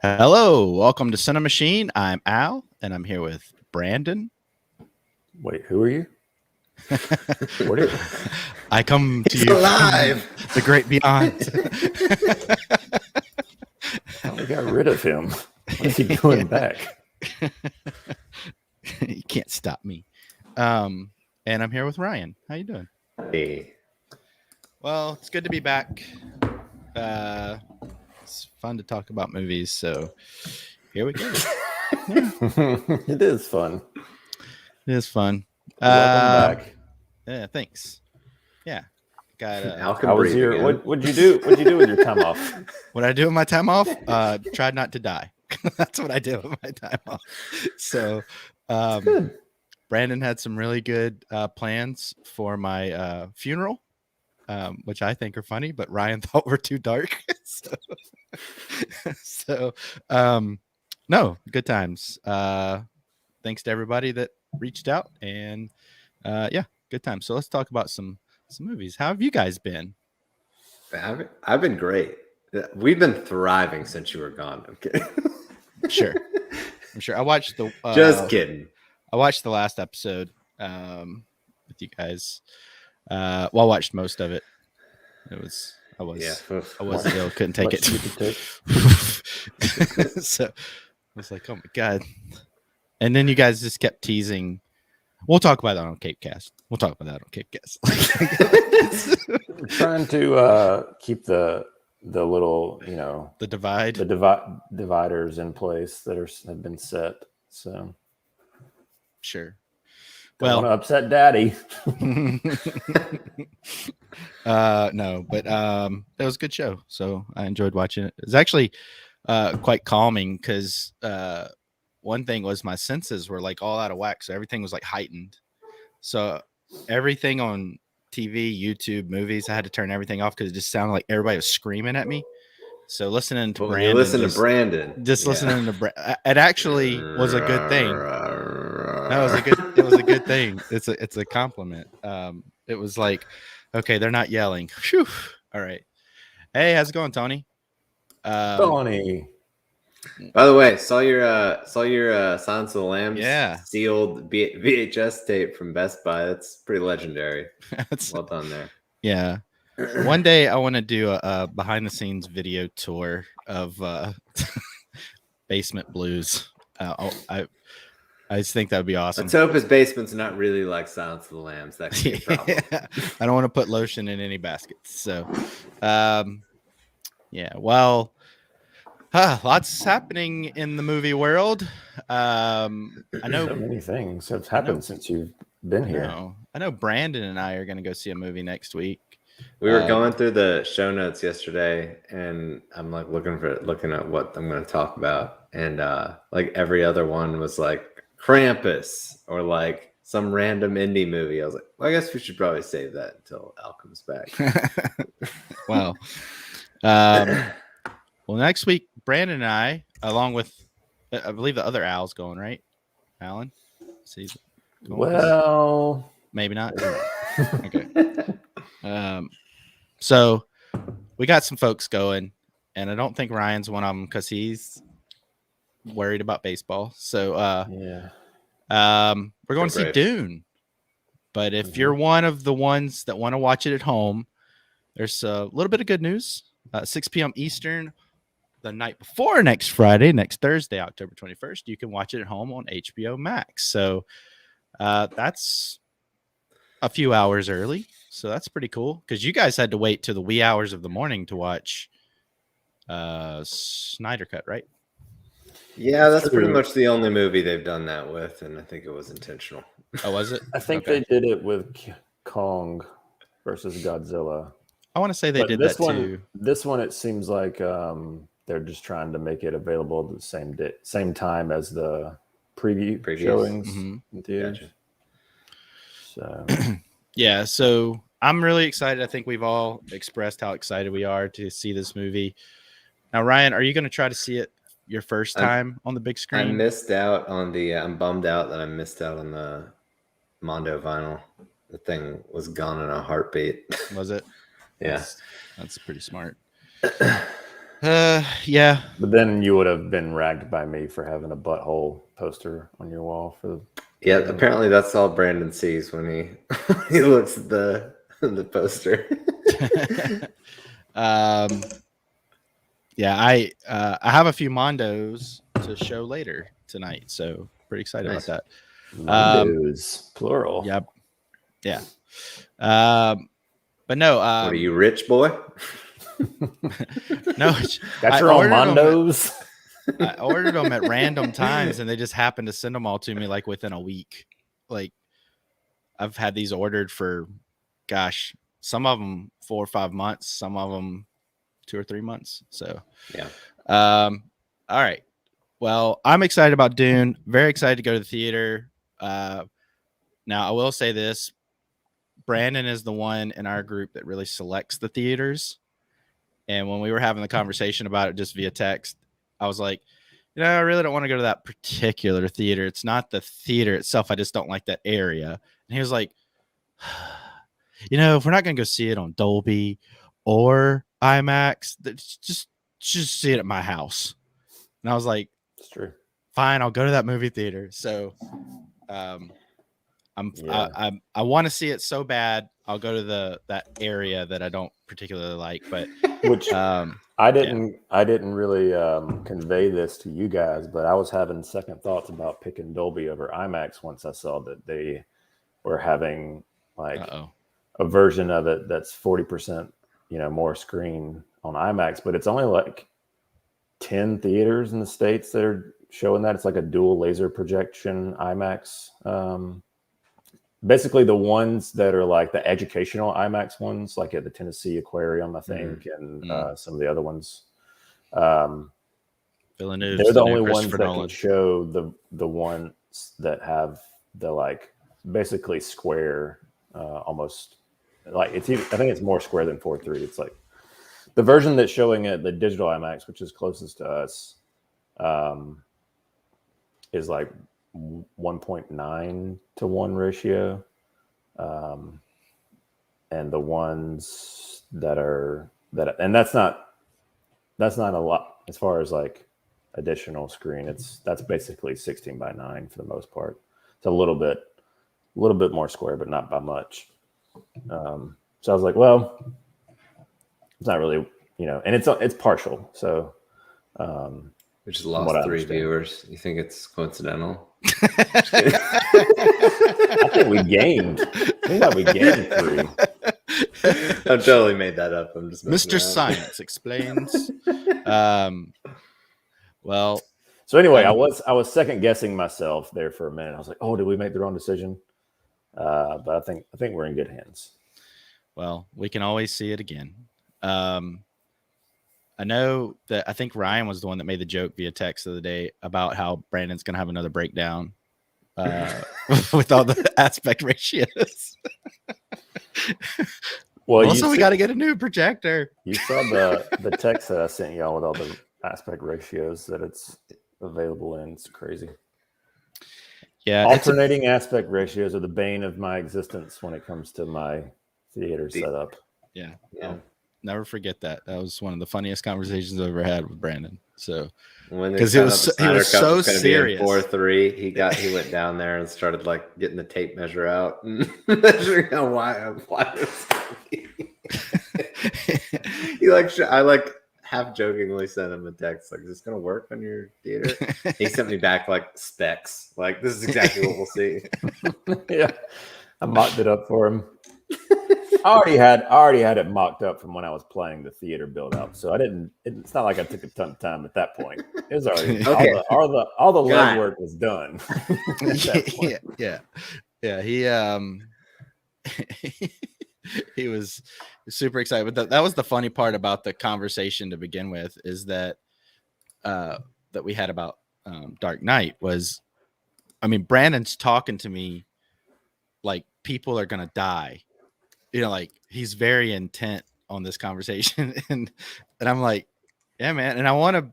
Hello, welcome to Cinema Machine. I'm Al, and I'm here with Brandon. Wait, who are you? What are you? I come to He's you alive. from the great beyond. Oh, we got rid of him. What is he doing back? You can't stop me. And I'm here with Ryan. How you doing? Hey. Well, it's good to be back. It's fun to talk about movies, so here we go. It is fun. It is fun. Welcome back. Yeah, thanks. Yeah, got Al can How was breathe your again. what'd you do? What'd you do with your time off? what I do in my time off? Tried not to die. That's what I do with my time off. So, Good. Brandon had some really good plans for my funeral, which I think are funny, but Ryan thought were too dark. so no, good times. Thanks to everybody that reached out, and yeah, good times. So let's talk about some movies. How have you guys been? I've been great. We've been thriving since you were gone. I'm kidding. I'm sure. I watched the Just kidding. I watched the last episode with you guys. Well, I watched most of it. I was ill, couldn't take it. So I was like, oh my god. And then you guys just kept teasing. We'll talk about that on Capecast. We're trying to keep the little, the divide. the dividers in place that have been set. So Sure. don't want to upset Daddy. No, but it was a good show, so I enjoyed watching it. It was actually quite calming because one thing was my senses were like all out of whack, so everything was like heightened. So everything on TV, YouTube, movies, I had to turn everything off because it just sounded like everybody was screaming at me. So listening to Brandon, listening to Brandon, it actually was a good thing. It was a good thing. It's a compliment. It was like, okay, they're not yelling. Whew. All right. Hey, how's it going, Tony? Tony. By the way, saw your Silence of the Lambs sealed VHS tape from Best Buy. That's pretty legendary. Well done there. Yeah. One day I want to do a behind the scenes video tour of Basement Blues. I just think that would be awesome. Let's hope his basement's not really like Silence of the Lambs. That could be a problem. I don't want to put lotion in any baskets. So, yeah. Well, lots happening in the movie world. I know so many things have happened since you've been here. I know Brandon and I are going to go see a movie next week. We were going through the show notes yesterday, and I'm like looking at what I'm going to talk about, and like every other one was like Krampus or like some random indie movie. I was like, well, I guess we should probably save that until Al comes back. Well, next week, Brandon and I, along with, I believe the other Al's going, right? Alan? Well, maybe not. Okay. So we got some folks going, and I don't think Ryan's one of them because he's worried about baseball. So we're going to see Dune. But if you're one of the ones that want to watch it at home, there's a little bit of good news. 6 p.m. Eastern, the night before next Thursday, October 21st, you can watch it at home on HBO Max. So that's a few hours early. So that's pretty cool because you guys had to wait till the wee hours of the morning to watch Snyder Cut, right? Yeah, that's pretty much the only movie they've done that with, and I think it was intentional. Oh, was it? I think they did it with Kong versus Godzilla. I want to say they did that too. This one, it seems like they're just trying to make it available at the same time as the preview showings in theaters. Gotcha. So, yeah, so I'm really excited. I think we've all expressed how excited we are to see this movie. Now, Ryan, are you going to try to see it your first time on the big screen? I missed out on I'm bummed out that I missed out on the Mondo vinyl. The thing was gone in a heartbeat. Was it? Yeah. That's pretty smart. Yeah. But then you would have been ragged by me for having a butthole poster on your wall for the. Yeah, apparently that's all Brandon sees when he looks at the poster. Yeah, I have a few Mondos to show later tonight, so pretty excited about that. Mondos, plural. Yep. Yeah. But no. What are you, rich boy? No, got your own Mondos. I ordered them at random times, and they just happened to send them all to me like within a week. Like, I've had these ordered for, gosh, some of them 4 or 5 months, some of them 2 or 3 months. So, yeah. All right. Well, I'm excited about Dune. Very excited to go to the theater. Now, I will say this. Brandon is the one in our group that really selects the theaters. And when we were having the conversation about it just via text, I was like, I really don't want to go to that particular theater. It's not the theater itself. I just don't like that area. And he was like, if we're not going to go see it on Dolby or IMAX, just see it at my house. And I was like, it's true. Fine, I'll go to that movie theater. So I want to see it so bad. I'll go to that area that I don't particularly like, but which I didn't really convey this to you guys, but I was having second thoughts about picking Dolby over IMAX once I saw that they were having a version of it that's 40% more screen on IMAX, but it's only like 10 theaters in the States that are showing that. It's like a dual laser projection IMAX. Basically the ones that are like the educational IMAX ones, like at the Tennessee Aquarium, I think, and some of the other ones. Villeneuve, they're the only ones that can show the ones that have the like basically square, almost like it's even, I think it's more square than 4:3. It's like the version that's showing at the digital IMAX, which is closest to us, is like 1.9 to 1 ratio. And the ones and that's not a lot as far as like additional screen. That's basically 16:9 for the most part. It's a little bit more square, but not by much. So I was like, well, it's not really, and it's partial. So, we just lost 3 viewers. You think it's coincidental? I think we gained. I think we gained 3. I totally made that up. I'm just Mr. Science explains. Well, so anyway, I was second guessing myself there for a minute. I was like, oh, did we make the wrong decision? But I think we're in good hands. Well, we can always see it again. I know that I think Ryan was the one that made the joke via text the other day about how Brandon's going to have another breakdown with all the aspect ratios. Well, also, we got to get a new projector. You saw the text that I sent y'all with all the aspect ratios that it's available in. It's crazy. Yeah, alternating aspect ratios are the bane of my existence when it comes to my theater setup. Yeah. I'll never forget that. That was one of the funniest conversations I've ever had with Brandon. So because he was so serious. 4:3, he went down there and started like getting the tape measure out and measuring out why I half jokingly sent him a text like, "Is this gonna work on your theater?" He sent me back like specs, like this is exactly what we'll see. Yeah, I mocked it up for him. I already had it mocked up from when I was playing the theater build out, so it's not like I took a ton of time at that point. It was already okay. all the legwork was done. Yeah. He was super excited. But that was the funny part about the conversation to begin with, is that that we had about Dark Knight was, I mean, Brandon's talking to me like people are gonna die. Like he's very intent on this conversation, and I'm like, yeah, man. And I want to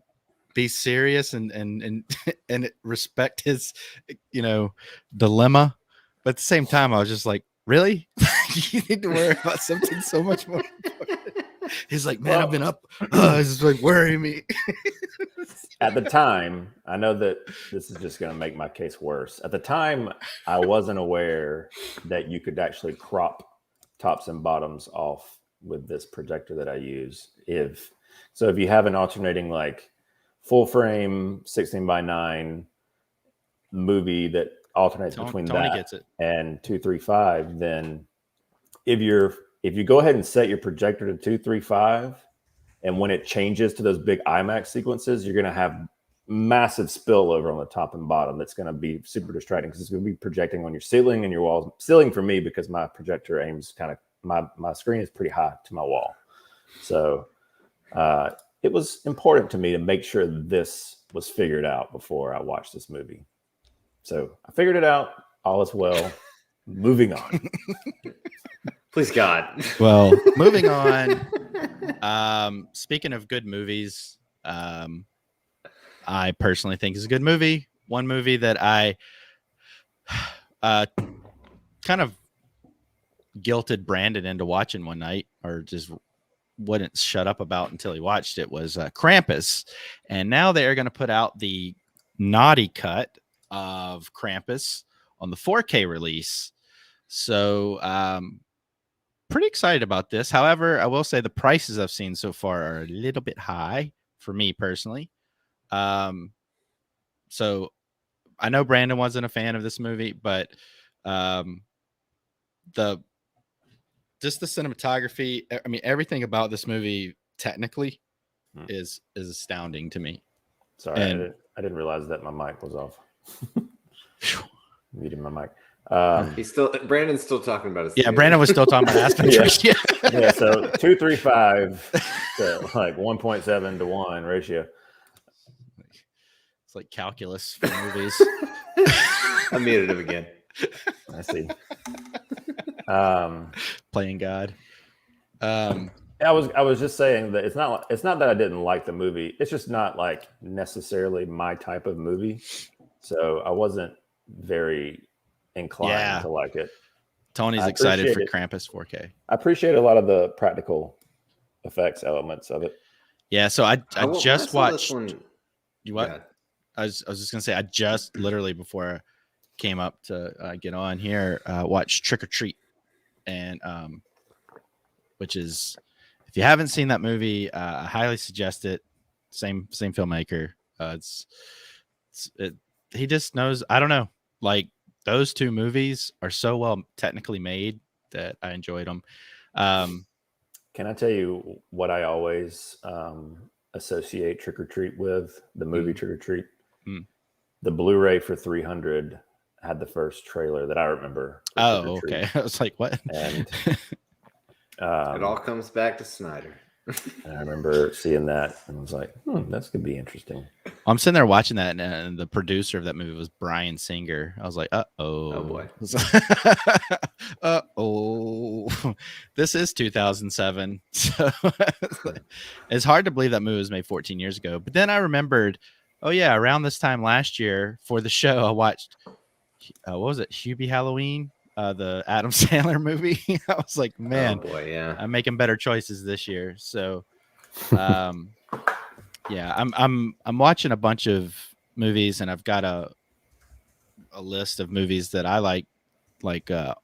be serious and respect his, dilemma. But at the same time, I was just like, really? You need to worry about something so much more important. He's like, man, I've been up. This is like worrying me. At the time, I know that this is just going to make my case worse. At the time, I wasn't aware that you could actually crop tops and bottoms off with this projector that I use. If you have an alternating like full frame 16:9 movie that alternates between Tony that gets it. and 235, then if you go ahead and set your projector to 235, and when it changes to those big IMAX sequences, you're going to have massive spillover on the top and bottom. That's going to be super distracting because it's going to be projecting on your ceiling and your walls. Ceiling for me, because my projector aims kind of, my screen is pretty high to my wall. So it was important to me to make sure this was figured out before I watched this movie. So I figured it out. All is well. Moving on. Please God. Well, moving on. Speaking of good movies, I personally think is a good movie. One movie that I kind of guilted Brandon into watching one night, or just wouldn't shut up about until he watched it, was Krampus. And now they are going to put out the naughty cut of Krampus on the 4K release. So pretty excited about this. However, I will say the prices I've seen so far are a little bit high for me personally. So I know Brandon wasn't a fan of this movie, but the cinematography, I mean, everything about this movie technically is astounding to me. Sorry, I didn't realize that my mic was off. Muting my mic. Brandon's still talking about his. Yeah, Brandon was still talking about aspect ratio. Yeah, so 235 to like 1.7 to 1 ratio. It's like calculus for movies. I muted him again. I see. Playing God. I was just saying that it's not that I didn't like the movie. It's just not like necessarily my type of movie. So I wasn't very inclined to like it. Tony's excited for Krampus 4K. I appreciate a lot of the practical effects elements of it. Yeah, so I just watched. You what? Yeah. I was just gonna say I just literally before I came up to get on here watched Trick or Treat, and which is, if you haven't seen that movie, I highly suggest it. Same filmmaker. He just knows. I don't know. Like, those two movies are so well technically made that I enjoyed them. Can I tell you what I always associate Trick or Treat with? The movie Trick or Treat. The Blu-ray for 300 had the first trailer that I remember. Oh, okay. I was like, what? And it all comes back to Snyder. And I remember seeing that and I was like, that's going to be interesting. I'm sitting there watching that, and the producer of that movie was Bryan Singer. I was like, oh boy. This is 2007. So it's hard to believe that movie was made 14 years ago. But then I remembered, oh yeah, around this time last year for the show, I watched, what was it? Hubie Halloween, the Adam Sandler movie. I was like, man, oh boy, yeah, I'm making better choices this year. So, yeah, I'm watching a bunch of movies, and I've got a list of movies that I like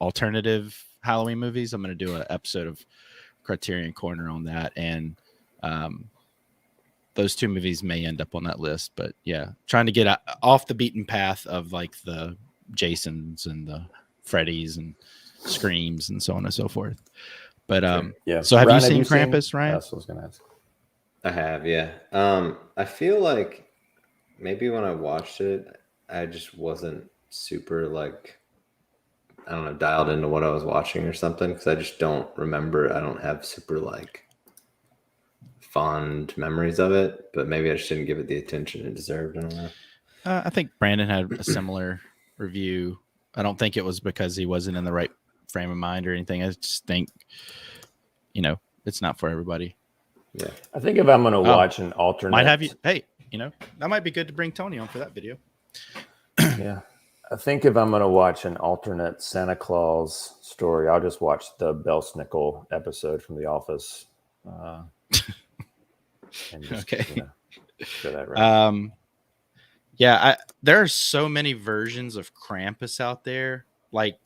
alternative Halloween movies. I'm going to do an episode of Criterion Corner on that, and those two movies may end up on that list. But yeah, trying to get off the beaten path of like the Jasons and the Freddys and Screams and so on and so forth. But yeah. So have Ryan, you seen Krampus, Ryan? That's what I was going to ask. I have, yeah. I feel like maybe when I watched it, I just wasn't super like, I don't know, dialed into what I was watching or something, because I just don't remember. I don't have super like fond memories of it, but maybe I just didn't give it the attention it deserved. I don't know. I think Brandon had a similar review. I don't think it was because he wasn't in the right frame of mind or anything. I just think, it's not for everybody. Yeah, I think if I'm going to watch an alternate, might have you. Hey, that might be good to bring Tony on for that video. Yeah, I think if I'm going to watch an alternate Santa Claus story, I'll just watch the Belsnickel episode from The Office And just, okay. Go that route. Yeah, there are so many versions of Krampus out there. Like,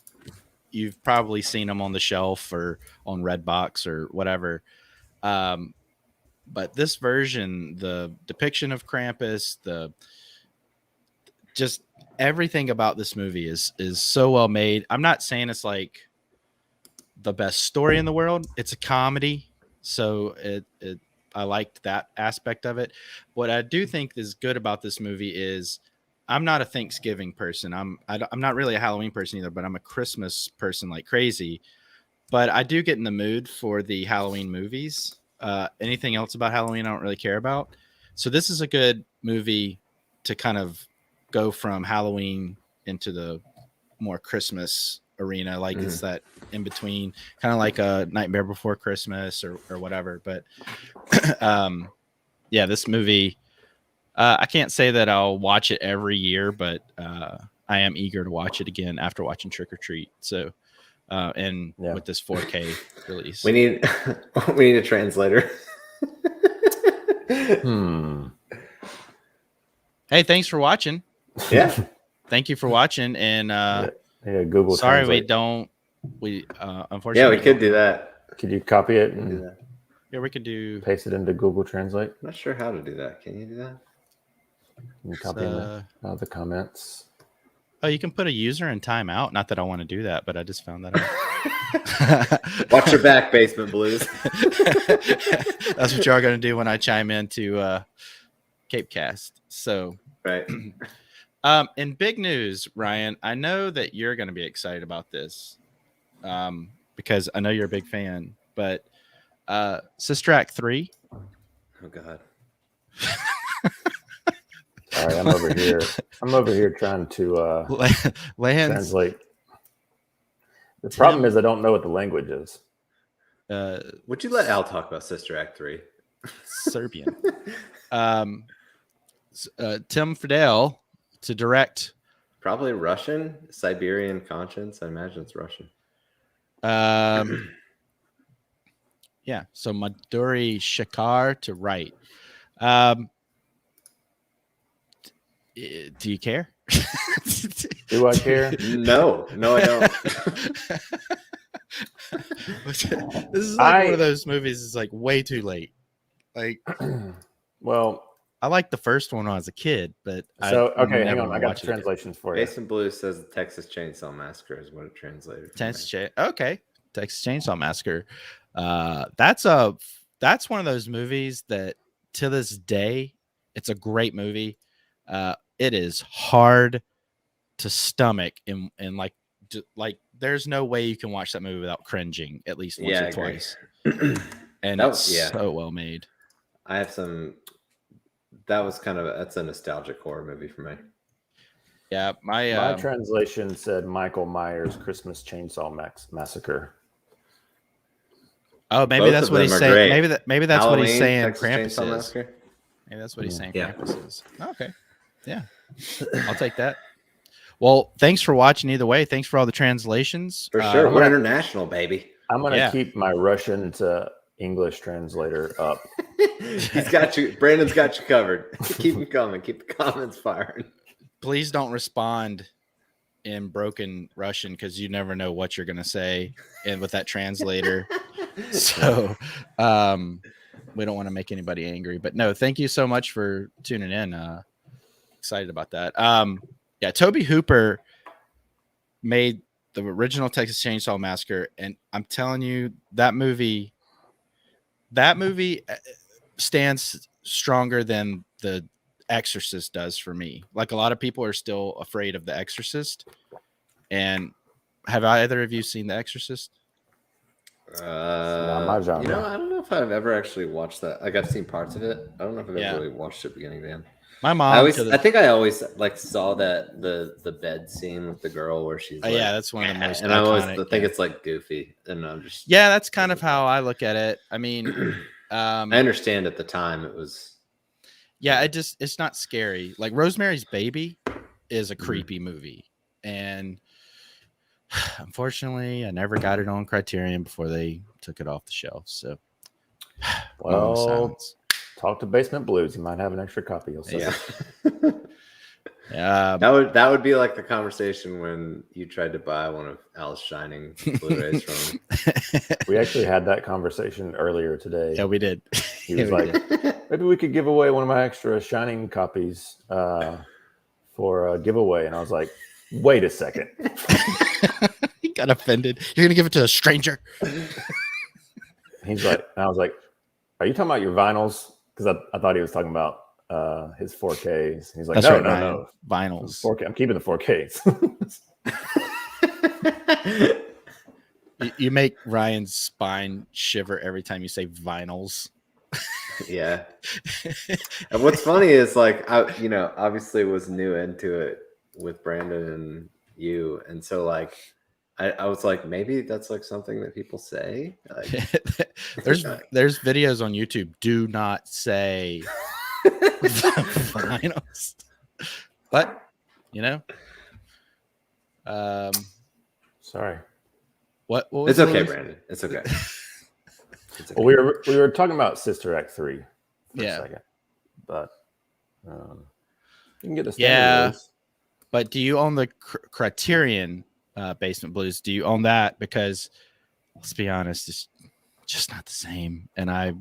you've probably seen them on the shelf or on Redbox or whatever. But this version, the depiction of Krampus, just everything about this movie is so well made. I'm not saying it's like the best story in the world. It's a comedy, so I liked that aspect of it. What I do think is good about this movie is I'm not a Thanksgiving person. I'm not really a Halloween person either, but I'm a Christmas person like crazy. But I do get in the mood for the Halloween movies. Anything else about Halloween I don't really care about. So this is a good movie to kind of go from Halloween into the more Christmas arena. Like it's that in between, kind of like a Nightmare Before Christmas or whatever. But yeah, this movie, I can't say that I'll watch it every year, but I am eager to watch it again after watching Trick or Treat. So with this 4K release, we need a translator. Hey, thanks for watching. Yeah, thank you for watching. And Google. Sorry, Translate. we unfortunately. Yeah, we could do that. Could you copy it and do that? Yeah, we could do. Paste it into Google Translate. I'm not sure how to do that. Can you do that? Can you copy the comments. Oh, you can put a user in timeout. Not that I want to do that, but I just found that out. Watch your back, Basement Blues. That's what y'all going to do when I chime into Cape Cast. So, right. In big news, Ryan, I know that you're going to be excited about this because I know you're a big fan, but Sister Act 3. Oh, God. Sorry, I'm over here trying to translate. The problem is I don't know what the language is. Would you let Al talk about Sister Act 3? Serbian. Tim Fidel to direct. Probably Russian, Siberian Conscience. I imagine it's Russian. Yeah. So Madhuri Shakar to write. Do you care? Do I care? No, I don't. This is like one of those movies. It's like way too late. Like, well, I liked the first one when I was a kid, but hang on. I got the translations for you. Jason Blue says the Texas Chainsaw Massacre is what it translated. Texas Chainsaw Massacre. That's one of those movies that to this day, it's a great movie. It is hard to stomach and like there's no way you can watch that movie without cringing at least once or twice. And it's so well made. I have some. That's a nostalgic horror movie for me. Yeah, my translation said Michael Myers Christmas Chainsaw Massacre. Oh, maybe that's what he's saying. Maybe that's what he's saying. Texas Krampus is. Maybe that's what he's saying. Yeah. Krampus is. Okay. Yeah, I'll take that. Well, thanks for watching. Either way, thanks for all the translations. For sure, we're international, baby. I'm gonna keep my Russian to English translator up. He's got you. Brandon's got you covered. Keep them coming. Keep the comments firing. Please don't respond in broken Russian because you never know what you're gonna say, and with that translator. So, we don't want to make anybody angry. But no, thank you so much for tuning in. Excited about that. Tobe Hooper made the original Texas Chainsaw Massacre, and I'm telling you, that movie stands stronger than The Exorcist does for me. Like, a lot of people are still afraid of The Exorcist. And have either of you seen The Exorcist? Not my genre. I don't know if I've ever actually watched that. Like, I've seen parts of it. I don't know if I've ever really watched it beginning to end. My mom. I think I always saw that the bed scene with the girl where she's. That's one of the most. And I always think it's like goofy, and I'm just. Yeah, that's kind of how I look at it. I mean, I understand at the time it was. Yeah, it's not scary. Like Rosemary's Baby is a creepy movie, and unfortunately, I never got it on Criterion before they took it off the shelf. So Well, silence. Talk to Basement Blues. You might have an extra copy. You'll see. Yeah. That would be like the conversation when you tried to buy one of Al's Shining Blu-rays from him. We actually had that conversation earlier today. Yeah, we did. He was like, maybe we could give away one of my extra Shining copies for a giveaway. And I was like, wait a second. He got offended. You're going to give it to a stranger? He's like, and I was like, are you talking about your vinyls? Because I thought he was talking about his 4Ks. He's like, no, vinyls. 4K. I'm keeping the 4Ks. You make Ryan's spine shiver every time you say vinyls. Yeah. And what's funny is like, obviously was new into it with Brandon and you. And so like, I was like, maybe that's like something that people say. Like, there's videos on YouTube. Do not say vinyls. But sorry. What was it's okay, Brandon. It's okay. It's okay. Well, we were talking about Sister Act 3 for a second, but you can get the standard release. But do you own the Criterion Basement Blues? Do you own that? Because let's be honest, it's just not the same. And I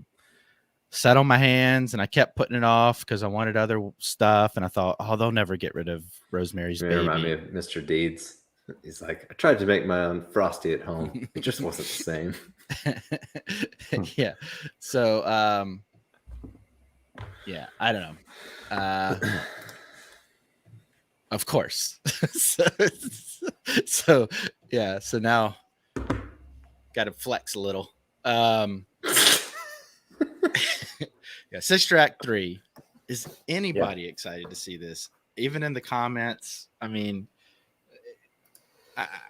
sat on my hands and I kept putting it off because I wanted other stuff. And I thought, they'll never get rid of Rosemary's Baby. Remind me of Mr. Deeds. He's like, I tried to make my own Frosty at home. It just wasn't the same. Yeah. So, I don't know. Of course. So now got to flex a little. Sister Act 3. Is anybody excited to see this? Even in the comments, I mean,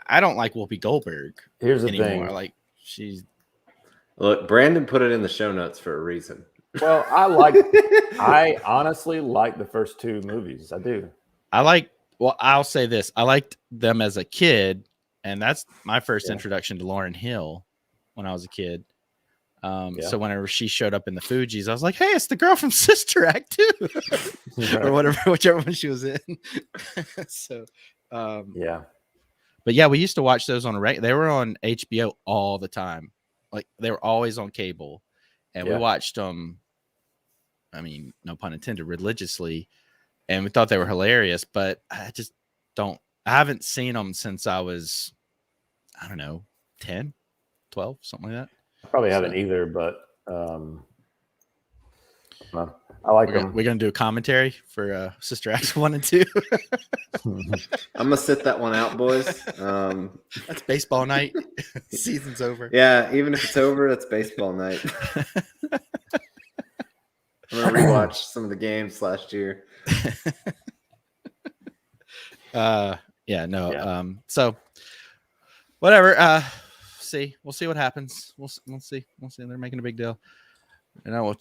I don't like Whoopi Goldberg. Here's the anymore. thing. Like Look, Brandon put it in the show notes for a reason. Well, I honestly like the first two movies. I do. I'll say this. I liked them as a kid, and that's my first introduction to Lauryn Hill when I was a kid. So whenever she showed up in the Fugees, I was like, hey, it's the girl from Sister Act 2 or whichever one she was in. So, But we used to watch those on they were on HBO all the time. Like they were always on cable, and we watched them. I mean, no pun intended, religiously, and we thought they were hilarious. But I just don't. I haven't seen them since I was, 10, 12, something like that. I probably haven't either, but I like them. We're gonna do a commentary for Sister Acts 1 and 2. I'm gonna sit that one out, boys. That's baseball night. Season's over. Yeah, even if it's over, it's baseball night. I'm gonna rewatch some of the games last year. So whatever. We'll see what happens. We'll see. They're making a big deal. And I will.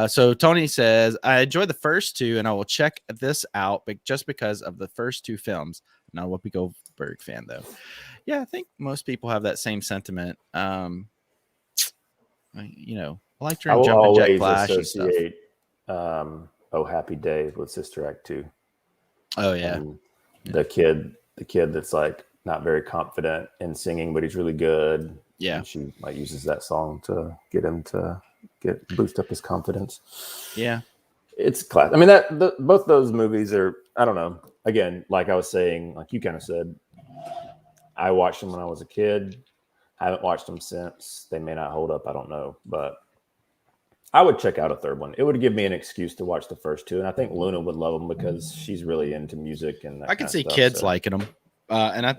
So Tony says, I enjoyed the first two, and I will check this out, but just because of the first two films. Not a Whoopi Goldberg fan, though. Yeah, I think most people have that same sentiment. I liked her in Jumpin' Jack Flash and stuff. Oh Happy Day with Sister Act 2. Oh yeah. The kid that's like not very confident in singing, but he's really good. Yeah. And she uses that song to get him to boost up his confidence. Yeah. It's class. I mean, both those movies are, I don't know. Again, like I was saying, like you kind of said, I watched them when I was a kid. I haven't watched them since. They may not hold up. I don't know, but I would check out a third one. It would give me an excuse to watch the first two. And I think Luna would love them because she's really into music. And I can see kids liking them. And I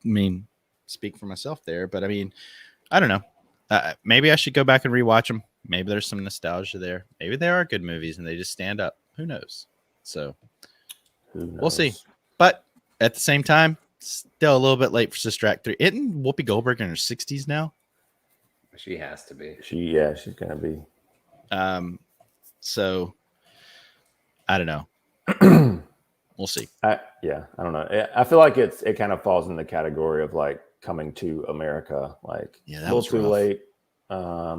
mean, speak for myself there, but I mean, I don't know. Maybe I should go back and rewatch them. Maybe there's some nostalgia there. Maybe they are good movies and they just stand up. Who knows? So we'll see. But at the same time, still a little bit late for Sister Act 3. Isn't Whoopi Goldberg in her 60s now? She has to be. She's gonna be. So I don't know. We'll see. I don't know. I feel like it kind of falls in the category of like Coming to America. Like that a little was too rough. late.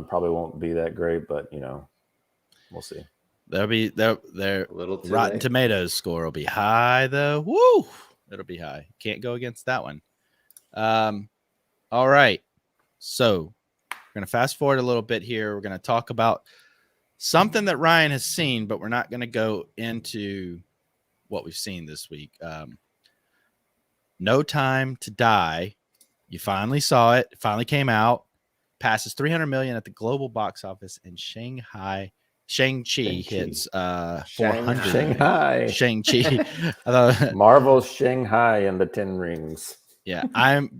Probably won't be that great, but we'll see. Their Rotten Tomatoes score will be high though. Woo! It'll be high. Can't go against that one. All right. So we're gonna fast forward a little bit here. We're gonna talk about something that Ryan has seen, but we're not gonna go into what we've seen this week. No Time to Die. You finally saw it. It finally came out. Passes 300 million at the global box office, and Shang-Chi hits 400. Shang-Chi. Marvel's Shanghai and the Ten Rings. Yeah,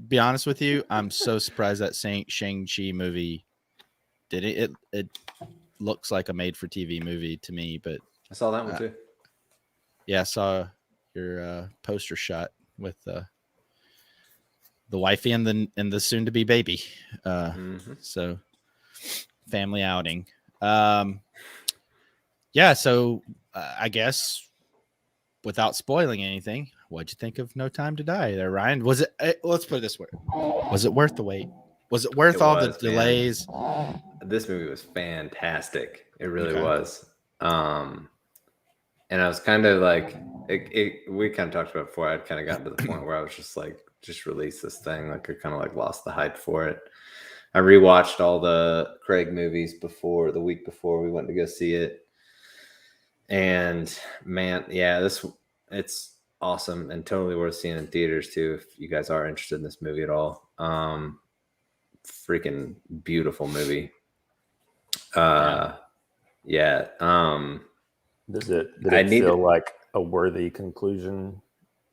be honest with you, I'm so surprised that Shang-Chi movie did it. It looks like a made-for-TV movie to me, but I saw that one too. Yeah, I saw your poster shot with the wifey and the soon-to-be baby. So family outing. Yeah, so I guess without spoiling anything, what'd you think of No Time to Die there, Ryan? Was it, let's put it this way, was it worth the wait? Was it worth all the delays? This movie was fantastic. It really was. And I was kind of like, we kind of talked about it before. I'd kind of gotten to the point where I was just like, just release this thing. Like I kind of like lost the hype for it. I rewatched all the Craig movies the week before we went to go see it. And man, yeah, it's awesome and totally worth seeing in theaters too. If you guys are interested in this movie at all, freaking beautiful movie. Yeah. Did it feel like a worthy conclusion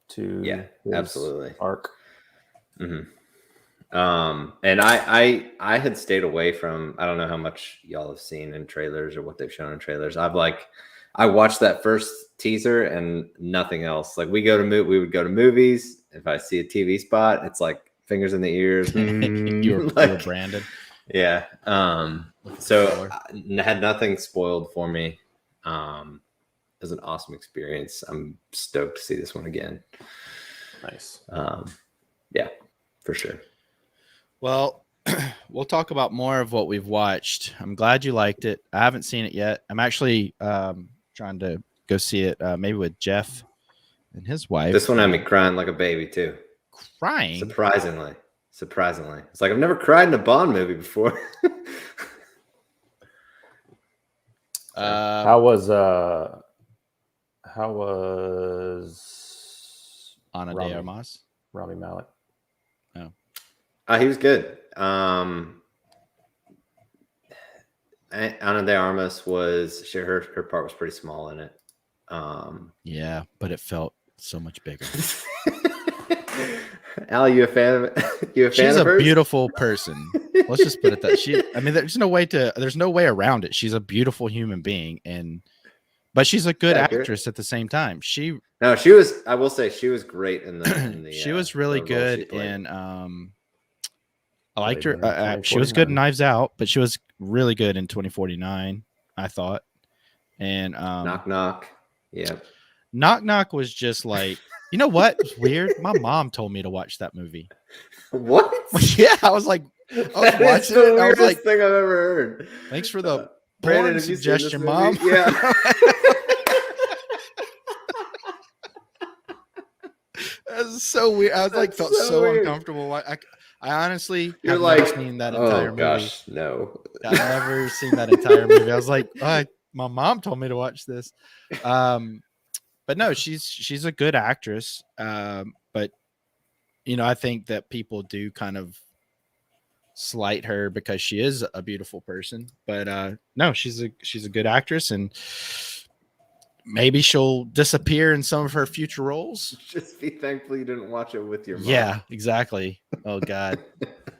to absolutely arc? Mm-hmm. And I had stayed away from, I don't know how much y'all have seen in trailers or what they've shown in trailers. I watched that first teaser and nothing else. Like we would go to movies. If I see a TV spot, it's like fingers in the ears. You're branded. Yeah. So I had nothing spoiled for me. It was an awesome experience. I'm stoked to see this one again. Nice. Yeah, for sure. Well, we'll talk about more of what we've watched. I'm glad you liked it. I haven't seen it yet. I'm actually trying to go see it maybe with Jeff and his wife. This one had me crying like a baby too. Crying? Surprisingly. It's like I've never cried in a Bond movie before. How was Ana de Armas? Rami Malek? Oh. He was good. Ana de Armas was her part was pretty small in it. Yeah, but it felt so much bigger. Al, you a fan of it? She's a beautiful person. Let's just put it that there's no way around it. She's a beautiful human being, but she's a good actress at the same time. She was. I will say she was great in the she was really good in. I liked her. She was good in Knives Out, but she was really good in 2049. I thought. And Knock Knock. Yeah. Knock Knock was just like. You know what? It's weird. My mom told me to watch that movie. What? Yeah, I was watching it. I was like, thing I've ever heard. Thanks for the porn suggestion, Mom. Yeah. That was so weird. I was like, felt so uncomfortable. I honestly have never seen that entire movie. Oh gosh, no. I've never seen that entire movie. I was like, my mom told me to watch this. But no, she's a good actress. But I think that people do kind of slight her because she is a beautiful person. But no, she's a good actress, and maybe she'll disappear in some of her future roles. Just be thankful you didn't watch it with your mom. Yeah, exactly. Oh God.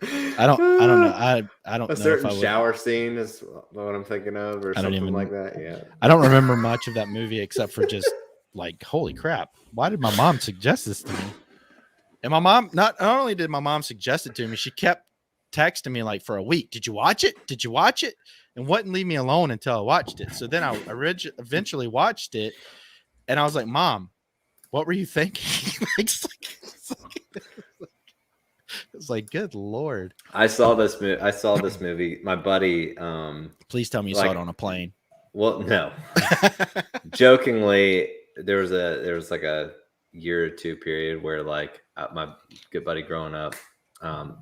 I don't know. I don't know. A certain shower scene is what I'm thinking of, or something like that. Yeah. I don't remember much of that movie except for just like, holy crap, why did my mom suggest this to me? And my mom, not only did my mom suggest it to me, she kept texting me like for a week. Did you watch it? Did you watch it? And wouldn't leave me alone until I watched it. So then I eventually watched it, and I was like, Mom, what were you thinking? It's was like, good Lord. I saw this movie. My buddy. Please tell me you saw it on a plane. Well, no. Jokingly, there was like a year or two period where like my good buddy growing up,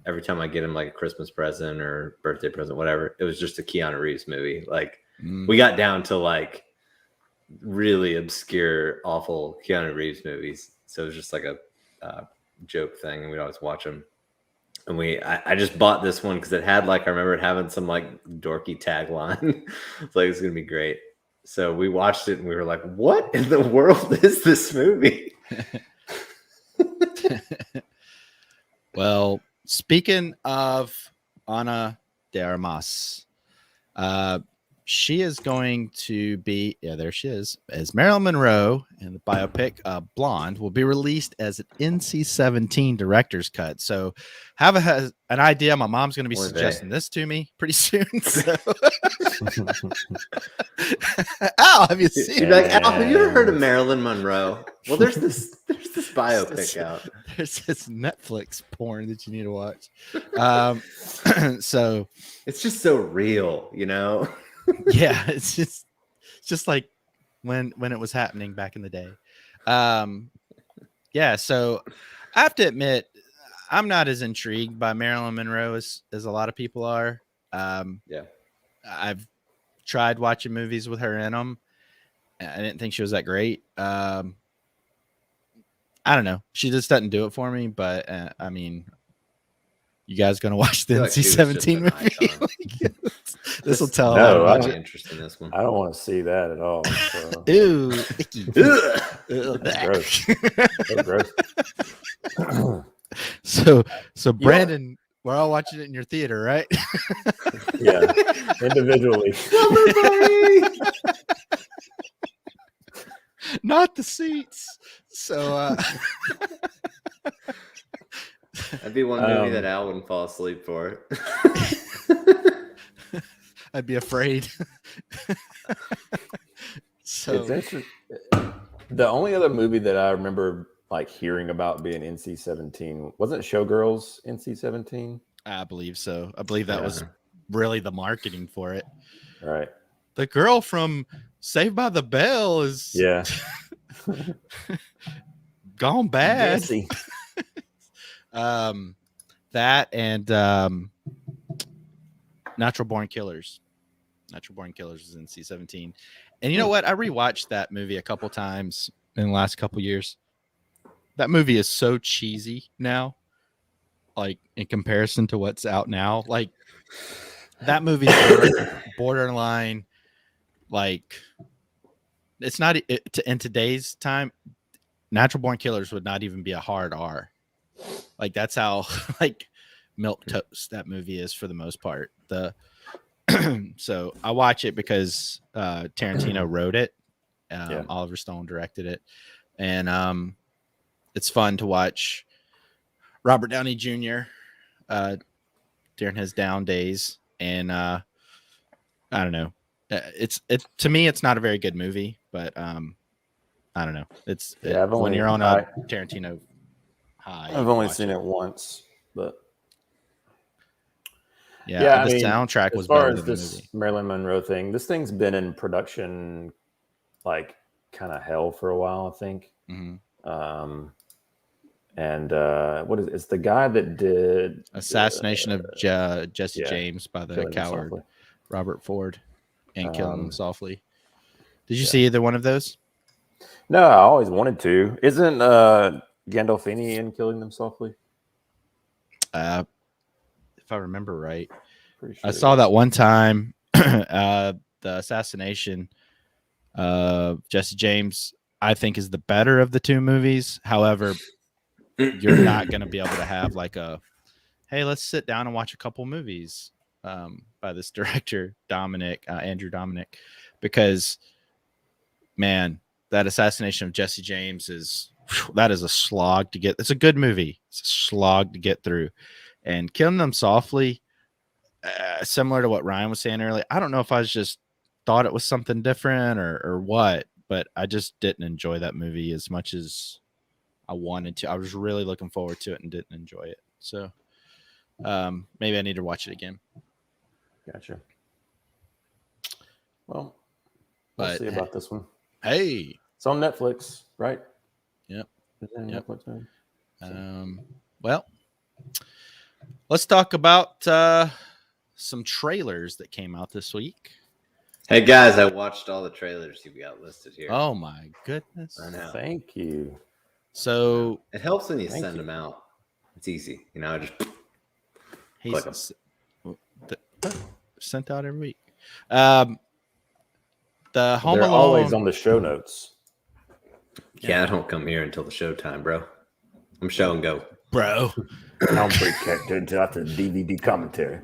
every time I get him like a Christmas present or birthday present, whatever, it was just a Keanu Reeves movie. Like we got down to like really obscure, awful Keanu Reeves movies. So it was just like a joke thing, and we'd always watch them. And I just bought this one because it had like, I remember it having some like dorky tagline. It's like, it's gonna be great. So we watched it and we were like, what in the world is this movie? Well, speaking of Ana de Armas, she is going to be, there she is, as Marilyn Monroe in the biopic Blonde, will be released as an NC-17 director's cut. So have an idea. My mom's going to be suggesting this to me pretty soon. So. Al, have you seen it? Like, Al, have you ever heard of Marilyn Monroe? Well, there's this biopic out. There's this Netflix porn that you need to watch. So it's just so real, you know? Yeah, it's just like when it was happening back in the day. Yeah, so I have to admit, I'm not as intrigued by Marilyn Monroe as a lot of people are. Yeah, I've tried watching movies with her in them. I didn't think she was that great. I don't know. She just doesn't do it for me. But I mean, you guys gonna watch the NC-17 movie? This will tell. No, I'm not interested in this one. I don't want to see that at all. So. Ew, icky. That's gross. That's gross. So Brandon, we're all watching it in your theater, right? Yeah, individually. Not the seats. So that'd be one movie that Al wouldn't fall asleep for. I'd be afraid. So it's interesting. The only other movie that I remember like hearing about being NC-17 wasn't Showgirls NC-17. I believe so. I believe that was really the marketing for it. Right. The girl from Saved by the Bell is gone bad. That and Natural Born Killers. Natural Born Killers is in NC-17. And you know what? I rewatched that movie a couple times in the last couple years. That movie is so cheesy now, like in comparison to what's out now. Like that movie is borderline, like it's not in today's time. Natural Born Killers would not even be a hard R. Like that's how like milk toast that movie is for the most part. So I watch it because Tarantino wrote it. Oliver Stone directed it, and it's fun to watch Robert Downey Jr. During his down days, and I don't know. It's to me, it's not a very good movie, but I don't know. When you're on a Tarantino high. I've only seen it once, but. Yeah, the soundtrack was better than the movie. Marilyn Monroe thing. This thing's been in production, like kind of hell for a while, I think. Mm-hmm. And what is it? It's the guy that did Assassination of Jesse James by the coward Robert Ford and Killing Him Softly. Did you see either one of those? No, I always wanted to. Isn't Gandolfini in Killing Them Softly? If I remember right, sure I saw that one time. The assassination of Jesse James, I think, is the better of the two movies. However, you're not going to be able to have like hey, let's sit down and watch a couple movies by this director, Andrew Dominic, because man, that assassination of Jesse James that is a slog to get. It's a good movie. It's a slog to get through. And Killing Them Softly, similar to what Ryan was saying earlier, I don't know if I just thought it was something different or what, but I just didn't enjoy that movie as much as I wanted to. I was really looking forward to it and didn't enjoy it. So, maybe I need to watch it again. Gotcha. Well, we'll see about this one. Hey, it's on Netflix, right? Yep. Is it on Netflix, maybe? Well, let's talk about some trailers that came out this week. Hey guys, I watched all the trailers you've got listed here. Oh my goodness! I know. Thank you. So it helps when you send them out. It's easy, just click them. Sent out every week. The Home They're Alone always on the show notes. Yeah, I don't come here until the showtime, bro. I'm show and go, bro. I'm protected until after the DVD commentary.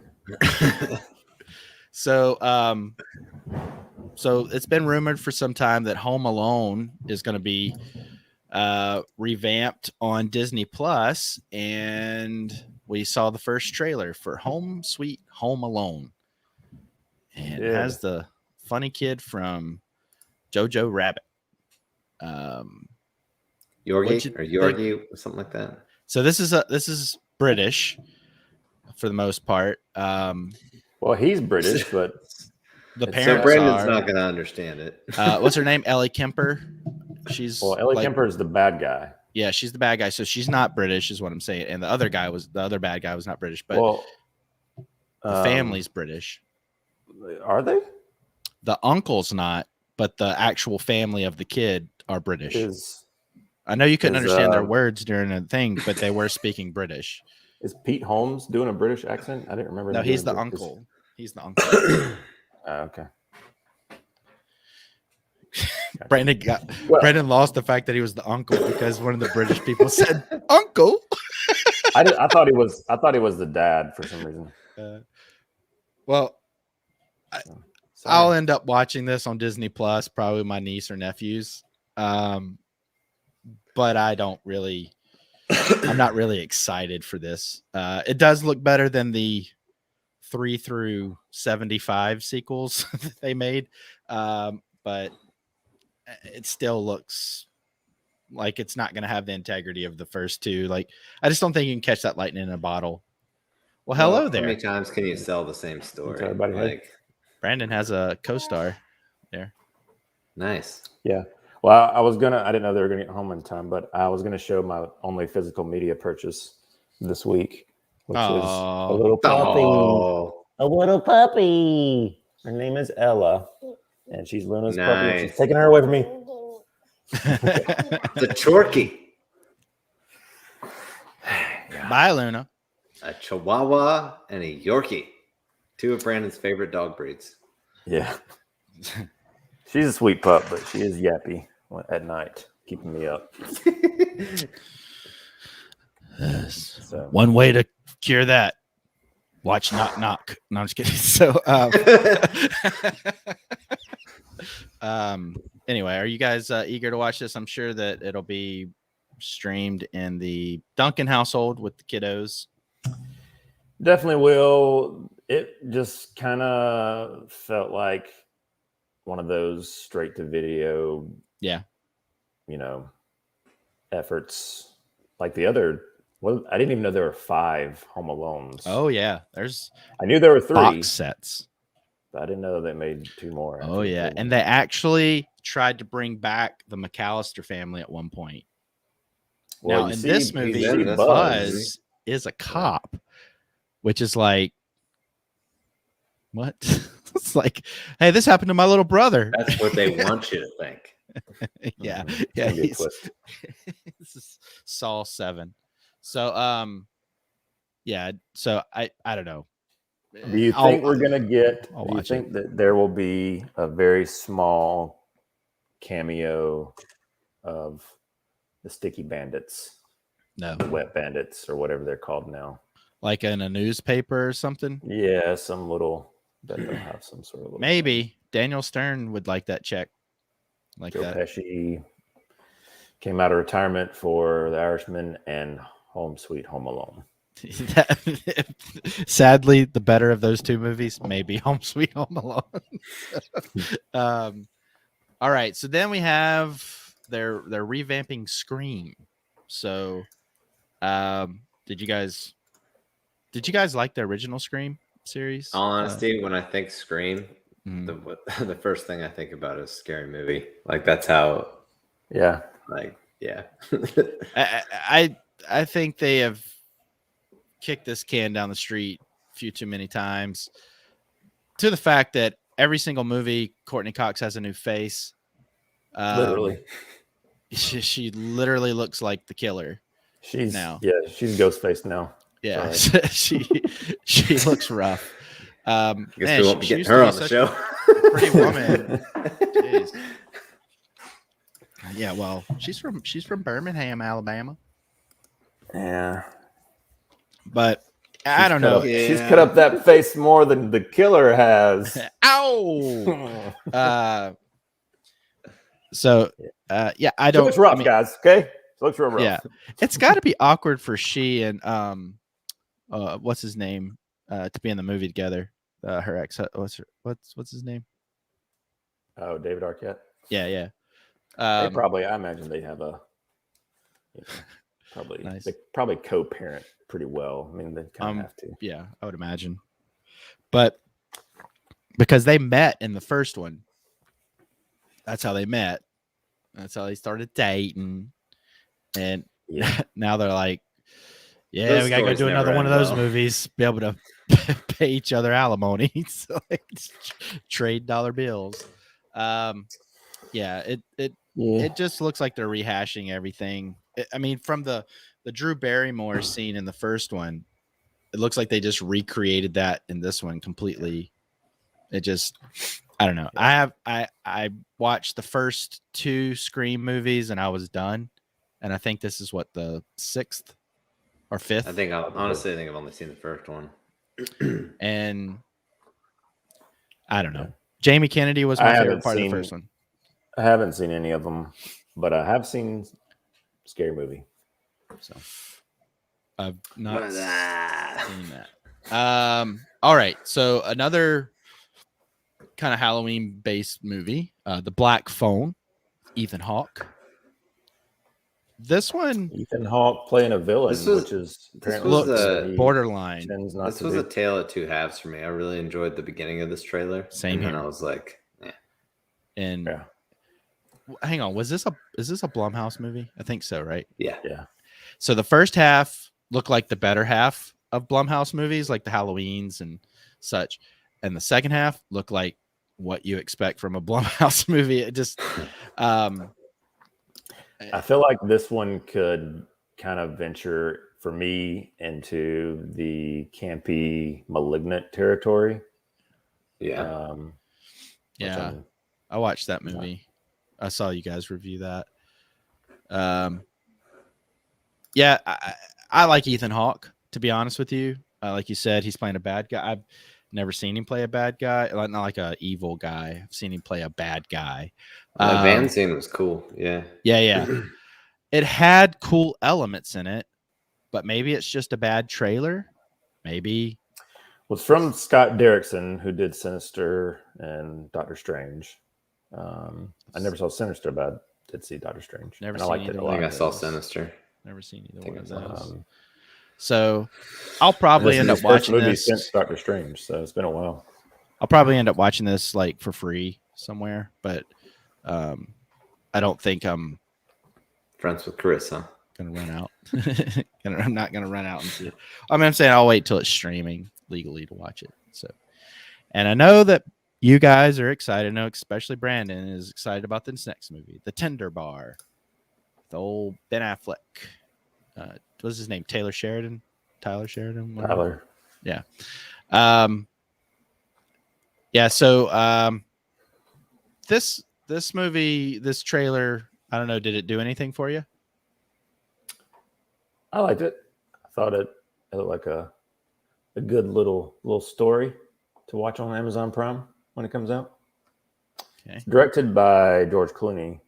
So it's been rumored for some time that Home Alone is going to be revamped on Disney Plus, and we saw the first trailer for Home Sweet Home Alone, and it has the funny kid from Jojo Rabbit, Yorgie or something like that. So this is British for the most part. Well, he's British, but the parents Brandon's not going to understand it. What's her name? Ellie Kemper. Ellie Kemper is the bad guy. Yeah, she's the bad guy. So she's not British, is what I'm saying. And the other bad guy was not British, but the family's British. Are they? The uncle's not, but the actual family of the kid are British. I know you couldn't understand their words during the thing, but they were speaking British. Is Pete Holmes doing a British accent? I didn't remember. No, he's the uncle. He's the uncle. Okay. Brandon lost the fact that he was the uncle because one of the British people said uncle. I thought he was the dad for some reason. I'll end up watching this on Disney Plus, probably my niece or nephews. But I don't really. I'm not really excited for this. It does look better than the 3 through 75 sequels that they made, but it still looks like it's not going to have the integrity of the first two. Like, I just don't think you can catch that lightning in a bottle. Well, hello there. How many times can you sell the same story? Brandon has a co-star there. Nice. Yeah. Well, I didn't know they were going to get home in time, but I was going to show my only physical media purchase this week, which is a little puppy. A little puppy. Her name is Ella, and she's Luna's puppy, and she's taking her away from me. It's a Chorky. Bye, Luna. A Chihuahua and a Yorkie. 2 of Brandon's favorite dog breeds. Yeah. She's a sweet pup, but she is yappy at night, keeping me up. So. One way to cure that. Watch Knock Knock. No, I'm just kidding. So, anyway, are you guys eager to watch this? I'm sure that it'll be streamed in the Duncan household with the kiddos. Definitely will. It just kind of felt like one of those straight to video, efforts like the other. Well, I didn't even know there were 5 Home Alones. Oh yeah, I knew there were 3 box sets. But I didn't know they made 2 more. Oh yeah, and they actually tried to bring back the McAllister family at one point. Well, now in this movie, Buzz is a cop, which is like, what? It's like, hey, this happened to my little brother. That's what they want you to think. Yeah. This is Saw 7. So, So I don't know. Do you think we're gonna get? Do you think that there will be a very small cameo of the Sticky Bandits? No, the Wet Bandits or whatever they're called now. Like in a newspaper or something? Yeah, some little. That they'll have some sort of. Maybe thing. Daniel Stern would like that check. Like Joe that. Pesci came out of retirement for The Irishman and Home Sweet Home Alone. Sadly, the better of those 2 movies may be Home Sweet Home Alone. All right, so then we have they're revamping Scream. So, did you guys Did you guys like the original Scream series? Honesty, when I think Scream, the first thing I think about is Scary Movie. Like that's how. Yeah. Like yeah. I think they have kicked this can down the street a few too many times. To the fact that every single movie, Courtney Cox has a new face. Literally. She literally looks like the killer. She's Ghostface now. Yeah, she looks rough. I guess we won't be getting her on the show. Pretty woman. Jeez. Yeah, well, she's from Birmingham, Alabama. Yeah, but I don't know. She's cut up that face more than the killer has. Ow! Yeah, I don't. It looks rough, guys. Okay, it looks real rough. Yeah, it's got to be awkward for she and what's his name to be in the movie together. Her ex, what's his name? Oh, David Arquette. Yeah. I imagine they have a they probably co-parent pretty well. I mean, they kind of have to. Yeah, I would imagine. But because they met in the first one, that's how they met. That's how they started dating, and now they're like, "Yeah, we gotta go do another one of those movies. Be able to pay each other alimony, so like, trade dollar bills." It just looks like they're rehashing everything. I mean, from the Drew Barrymore scene in the first one, it looks like they just recreated that in this one completely. It just, I don't know. I watched the first 2 Scream movies and I was done, and I think this is what, the 6th or 5th. I think I've only seen the first one, and I don't know. Jamie Kennedy was my favorite part of the first one. I haven't seen any of them, but I have seen Scary Movie. So I've not seen that. All right. So another kind of Halloween-based movie, The Black Phone, Ethan Hawke. This one, Ethan Hawke playing a villain, which is apparently borderline. This was a tale of two halves for me. I really enjoyed the beginning of this trailer. Same here. And I was like, And hang on, is this a Blumhouse movie? I think so, right? Yeah. So the first half looked like the better half of Blumhouse movies, like the Halloweens and such, and the second half looked like what you expect from a Blumhouse movie. It just, I feel like this one could kind of venture for me into the campy, Malignant territory. Yeah. I watched that movie. I saw you guys review that. I like Ethan Hawke, to be honest with you. Like you said, he's playing a bad guy. I've never seen him play a bad guy, not like an evil guy. I've seen him play a bad guy. The van scene was cool. Yeah. It had cool elements in it, but maybe it's just a bad trailer. Maybe. Well, it's from Scott Derrickson, who did Sinister and Doctor Strange. I never saw Sinister, but I did see Doctor Strange. Never seen it. I think I saw Sinister. Never seen either one of those. So I'll probably end up watching this since Doctor Strange. So it's been a while. I'll probably end up watching this like for free somewhere, but I don't think I'm friends with Chris, huh? Gonna run out. I'm not gonna run out and see it. I'm saying I'll wait till it's streaming legally to watch it. So, and I know that you guys are excited. I know especially Brandon is excited about this next movie, The Tender Bar. The old Ben Affleck. What's his name? Tyler Sheridan. Tyler. Yeah. So this movie, this trailer, I don't know, did it do anything for you? I liked it. I thought it looked like a good little story to watch on Amazon Prime when it comes out. Okay. It's directed by George Clooney.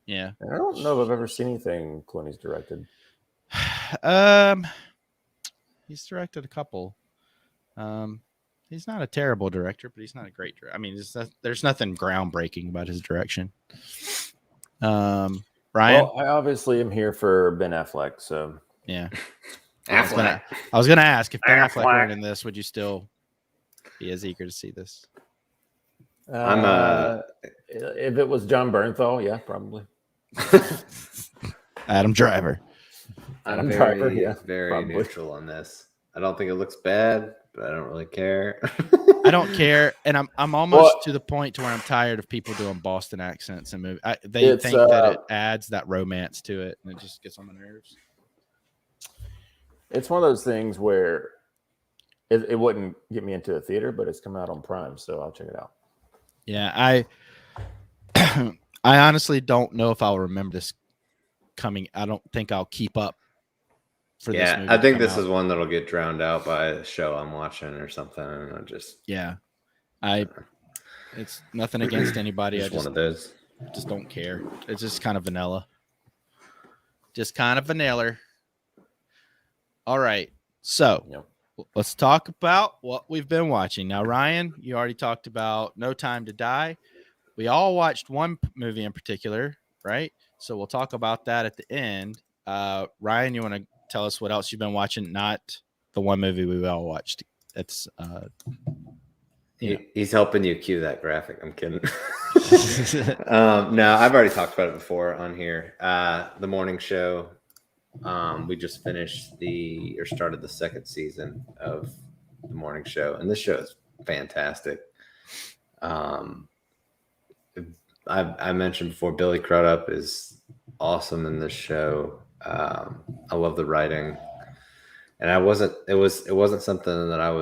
Yeah. And I don't know if I've ever seen anything Clooney's directed. He's directed a couple. He's not a terrible director, but he's not a great director. I mean, there's nothing groundbreaking about his direction. Ryan? Well, I obviously am here for Ben Affleck, so yeah. Affleck. I was gonna ask if Ben Affleck weren't in this, would you still be as eager to see this? If it was John Bernthal, yeah, probably. Adam Driver. I'm very neutral on this. I don't think it looks bad, but I don't really care. I don't care, and I'm almost to the point to where I'm tired of people doing Boston accents and movies. They think that it adds that romance to it, and it just gets on my nerves. It's one of those things where it wouldn't get me into a theater, but it's coming out on Prime, so I'll check it out. Yeah, I honestly don't know if I'll remember this coming. I don't think I'll keep up for this movie. I think this is one that'll get drowned out by a show I'm watching or something. And I'll just it's nothing against anybody. Just one of those. Just don't care. It's just kind of vanilla. Just kind of vanilla. All right. So let's talk about what we've been watching. Now, Ryan, you already talked about No Time to Die. We all watched one movie in particular, right? So we'll talk about that at the end. Ryan, you want to tell us what else you've been watching? Not the one movie we all watched. It's he's helping you cue that graphic. I'm kidding. No, I've already talked about it before on here. The morning show. We just finished started the second season of the morning show, and this show is fantastic. I mentioned before, Billy Crudup is awesome in this show. I love the writing, and it wasn't something that I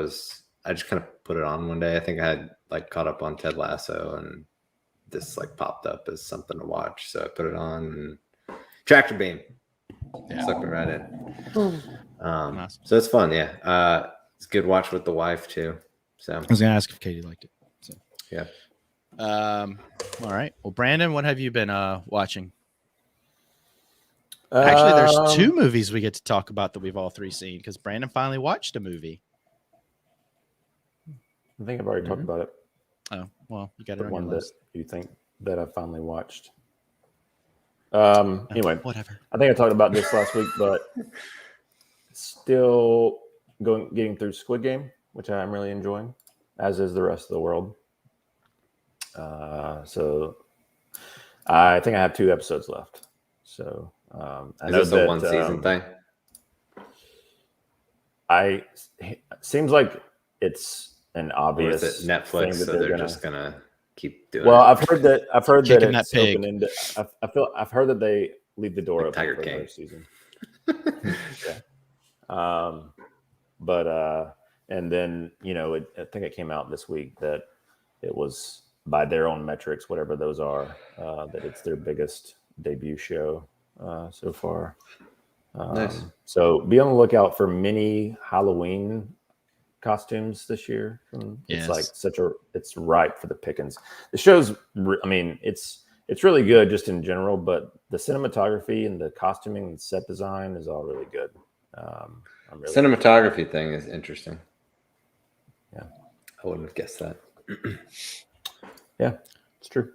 just kind of put it on one day. I think I had caught up on Ted Lasso, and this popped up as something to watch, so I put it on. And Tractor Beam. Sucked me right in. So it's fun, yeah. It's a good watch with the wife too. So I was gonna ask if Katie liked it. So yeah. All right. Well, Brandon, what have you been watching? Actually, there's two movies we get to talk about that we've all three seen because Brandon finally watched a movie. I think I've already talked about it. Oh, well, you got it the on one your list. that you think that I finally watched. Anyway, whatever. I think I talked about this last week, but still getting through Squid Game, which I'm really enjoying, as is the rest of the world. So I think I have 2 episodes left. So is this a one season thing? Seems like it's an obvious or is it Netflix, so they're just gonna keep doing. Well, I've heard that it's pig. open into. I've heard that they leave the door open Tiger for King. another season. Yeah. But and then I think it came out this week that it was by their own metrics, whatever those are, that it's their biggest debut show so far. Nice. So be on the lookout for mini Halloween costumes this year. It's it's ripe for the pickings. The show's, it's really good just in general, but the cinematography and the costuming and set design is all really good. Cinematography thing is interesting. Yeah, I wouldn't have guessed that. Yeah, it's true.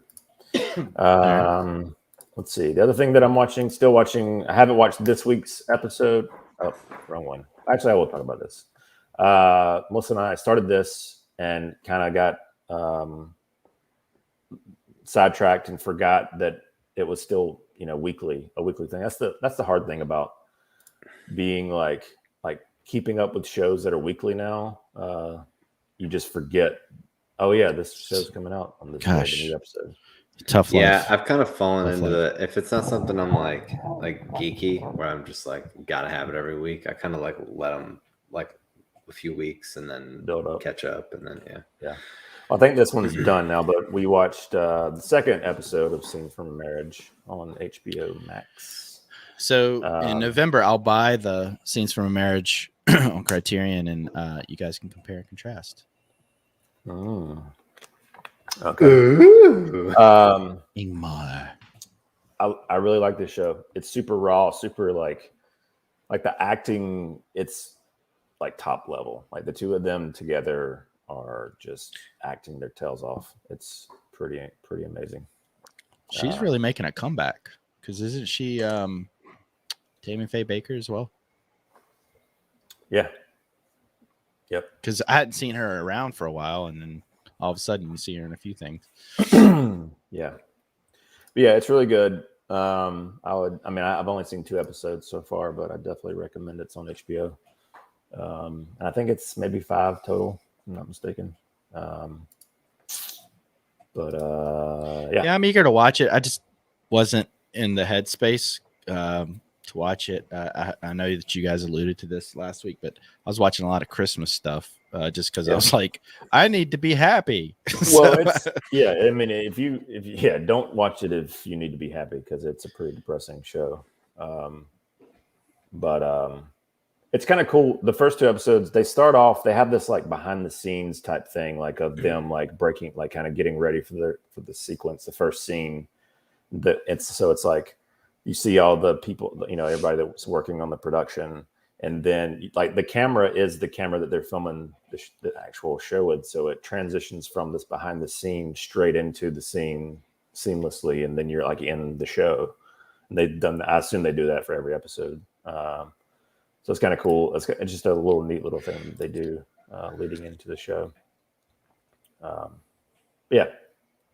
Let's see. The other thing that I'm still watching, I haven't watched this week's episode. Oh, wrong one. Actually, I will talk about this. Melissa and I started this and kind of got sidetracked and forgot that it was still a weekly thing. That's the hard thing about being like keeping up with shows that are weekly now. You just forget. Oh yeah, this show's coming out on this new episode. Tough life. Yeah, I've kind of fallen into the, if it's not something I'm like geeky where I'm just gotta have it every week, I kind of let them a few weeks and then build up, catch up, and then yeah. Well, I think this one's done now, but we watched the second episode of Scenes from a Marriage on HBO Max. So in November, I'll buy the Scenes from a Marriage on Criterion, and you guys can compare and contrast. Okay. Ingmar. I really like this show. It's super raw, super like the acting. It's top level. The two of them together are just acting their tails off. It's pretty amazing. She's really making a comeback because isn't she Tammy Faye Baker as well? Yeah. Yep. Because I hadn't seen her around for a while, and then all of a sudden you see her in a few things. Yeah. But yeah, it's really good. I've only seen 2 episodes so far, but I definitely recommend it. It's on HBO. And I think it's maybe 5 total, if I'm not mistaken. Yeah. Yeah, I'm eager to watch it. I just wasn't in the headspace to watch it. I know that you guys alluded to this last week, but I was watching a lot of Christmas stuff just because I was like, I need to be happy. Well, I mean, if you don't watch it if you need to be happy, because it's a pretty depressing show. But it's kind of cool. The first 2 episodes, they start off, they have this like behind the scenes type thing, like of them like breaking, like kind of getting ready for the sequence, the first scene. It's like you see all the people, everybody that's working on the production, and then like the camera is the camera that they're filming the actual show with, so it transitions from this behind the scene straight into the scene seamlessly, and then you're like in the show. And I assume they do that for every episode. So it's kind of cool. It's just a little neat little thing that they do leading into the show. Yeah,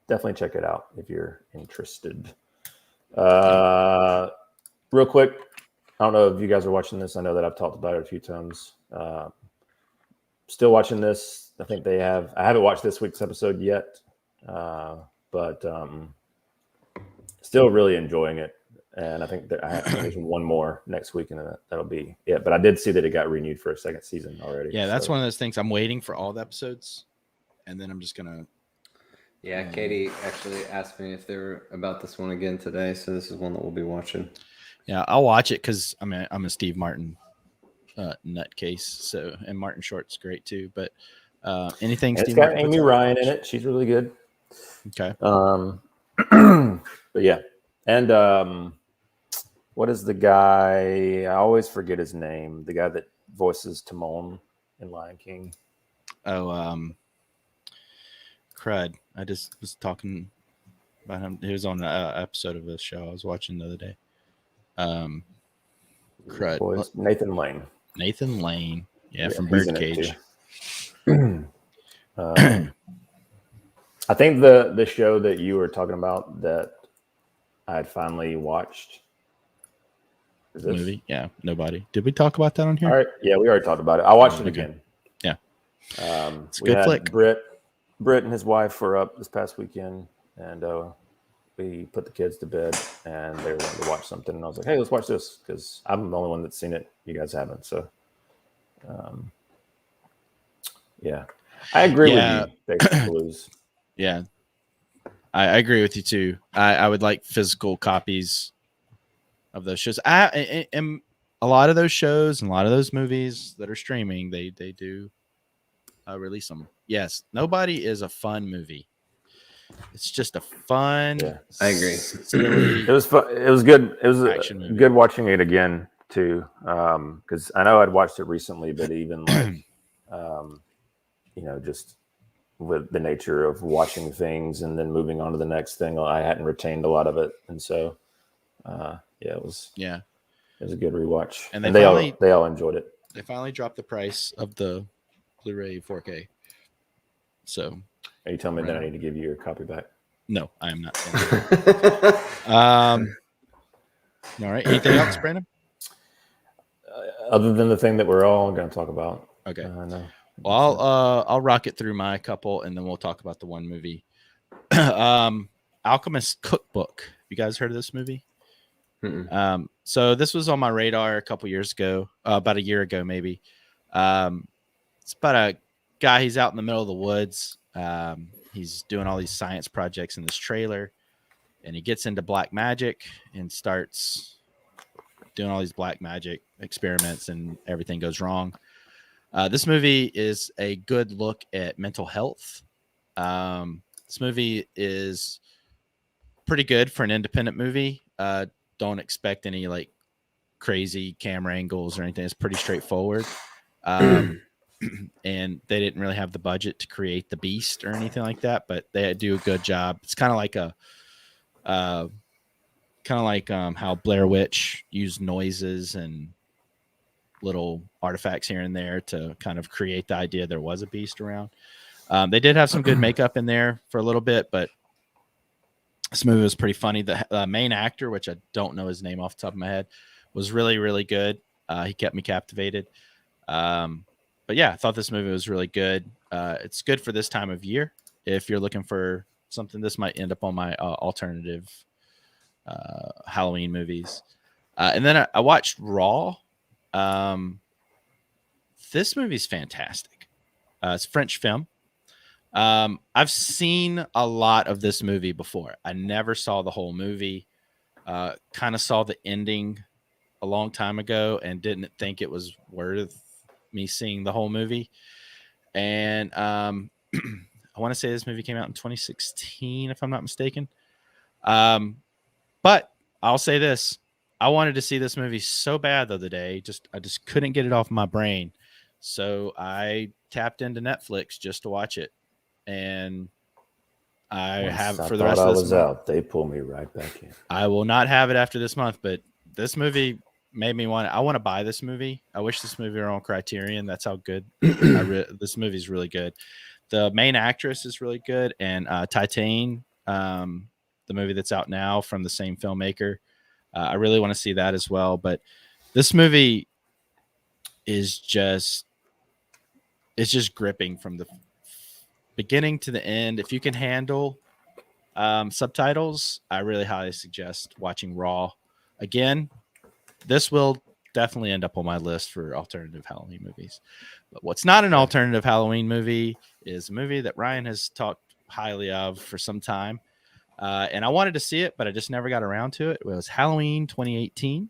definitely check it out if you're interested. Real quick, I don't know if you guys are watching this. I know that I've talked about it a few times. Still watching this. I haven't watched this week's episode yet, but still really enjoying it. And I think there's one more next week, and that'll be it. But I did see that it got renewed for a 2nd season already. Yeah, that's one of those things. I'm waiting for all the episodes, and then I'm just gonna. Yeah, Katie actually asked me if they were about this one again today, so this is one that we'll be watching. Yeah, I'll watch it because I'm a Steve Martin nutcase. So, and Martin Short's great too. But anything and Steve it's got Martin Amy Ryan in it. She's really good. Okay. But yeah, and what is the guy? I always forget his name. The guy that voices Timon in Lion King. Oh, crud! I just was talking about him. He was on an episode of this show I was watching the other day. Crud. Nathan Lane. Nathan Lane. Yeah, from Birdcage. I think the show that you were talking about that I had finally watched. Is this movie? Yeah, Nobody. Did we talk about that on here? All right. Yeah, we already talked about it. I watched it again. Yeah. It's a good flick. Britt and his wife were up this past weekend, and we put the kids to bed, and they wanted to watch something. And I was like, hey, let's watch this, because I'm the only one that's seen it. You guys haven't. So, yeah. I agree with you, Basic Blues. Yeah. I agree with you, too. I would like physical copies of those shows. And a lot of those shows and a lot of those movies that are streaming, they do release them. Yes, Nobody is a fun movie. It's just a fun. Yeah, I agree. It was fun. It was good. It was good watching it again too, because I know I'd watched it recently, but even like, just with the nature of watching things and then moving on to the next thing, I hadn't retained a lot of it, and so it was a good rewatch, and they all enjoyed it. They finally dropped the price of the Blu-ray 4K. So, are you telling me that I need to give you your copy back? No, I am not. All right. Anything else, Brandon? Other than the thing that we're all going to talk about. Okay. No. Well, I'll rock it through my couple, and then we'll talk about the one movie. Alchemist Cookbook. You guys heard of this movie? So this was on my radar a couple years ago, about a year ago, maybe. It's about a guy. He's out in the middle of the woods. He's doing all these science projects in this trailer, and he gets into black magic and starts doing all these black magic experiments, and everything goes wrong. This movie is a good look at mental health. This movie is pretty good for an independent movie. Don't expect any like crazy camera angles or anything. It's pretty straightforward. And they didn't really have the budget to create the beast or anything like that, but they do a good job. It's kind of like how Blair Witch used noises and little artifacts here and there to kind of create the idea there was a beast around. They did have some good makeup in there for a little bit, but this movie was pretty funny. The main actor, which I don't know his name off the top of my head, was really, really good. He kept me captivated. But yeah, I thought this movie was really good. It's good for this time of year. If you're looking for something, this might end up on my alternative Halloween movies. And then I watched Raw. This movie's fantastic. It's a French film. I've seen a lot of this movie before. I never saw the whole movie. Kind of saw the ending a long time ago and didn't think it was worth me seeing the whole movie. And I want to say this movie came out in 2016, if I'm not mistaken. But I'll say this. I wanted to see this movie so bad the other day. I just couldn't get it off my brain. So I tapped into Netflix just to watch it. And I have for the rest of this month. Out. They pull me right back in. I will not have it after this month, but this movie made me want to buy this movie. I wish this movie were on Criterion. That's how good this movie is. Really good. The main actress is really good, and Titan, the movie that's out now from the same filmmaker, I really want to see that as well. But this movie is just gripping from the beginning to the end. If you can handle subtitles, I really highly suggest watching Raw. Again, this will definitely end up on my list for alternative Halloween movies. But what's not an alternative Halloween movie is a movie that Ryan has talked highly of for some time. And I wanted to see it, but I just never got around to it. It was Halloween 2018.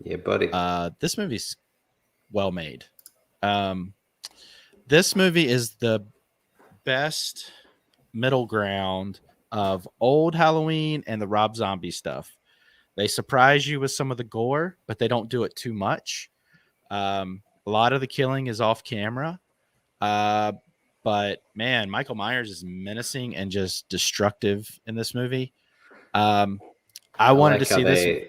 Yeah, buddy. This movie's well made. This movie is the best middle ground of old Halloween and the Rob Zombie stuff. They surprise you with some of the gore, but they don't do it too much. A lot of the killing is off camera. But man, Michael Myers is menacing and just destructive in this movie. I wanted to see this.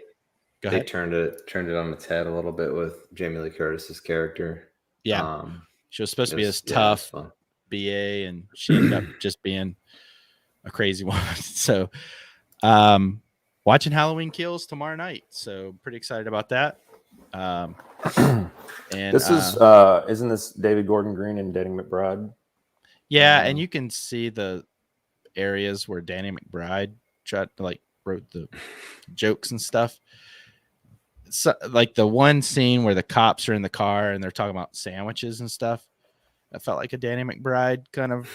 They turned it on its head a little bit with Jamie Lee Curtis's character. Yeah, she was supposed to be this tough BA, and she ended up just being a crazy one. So, watching Halloween Kills tomorrow night. So pretty excited about that. And this is isn't this David Gordon Green and Danny McBride? Yeah, and you can see the areas where Danny McBride wrote the jokes and stuff. So, like the one scene where the cops are in the car and they're talking about sandwiches and stuff. That felt like a Danny McBride kind of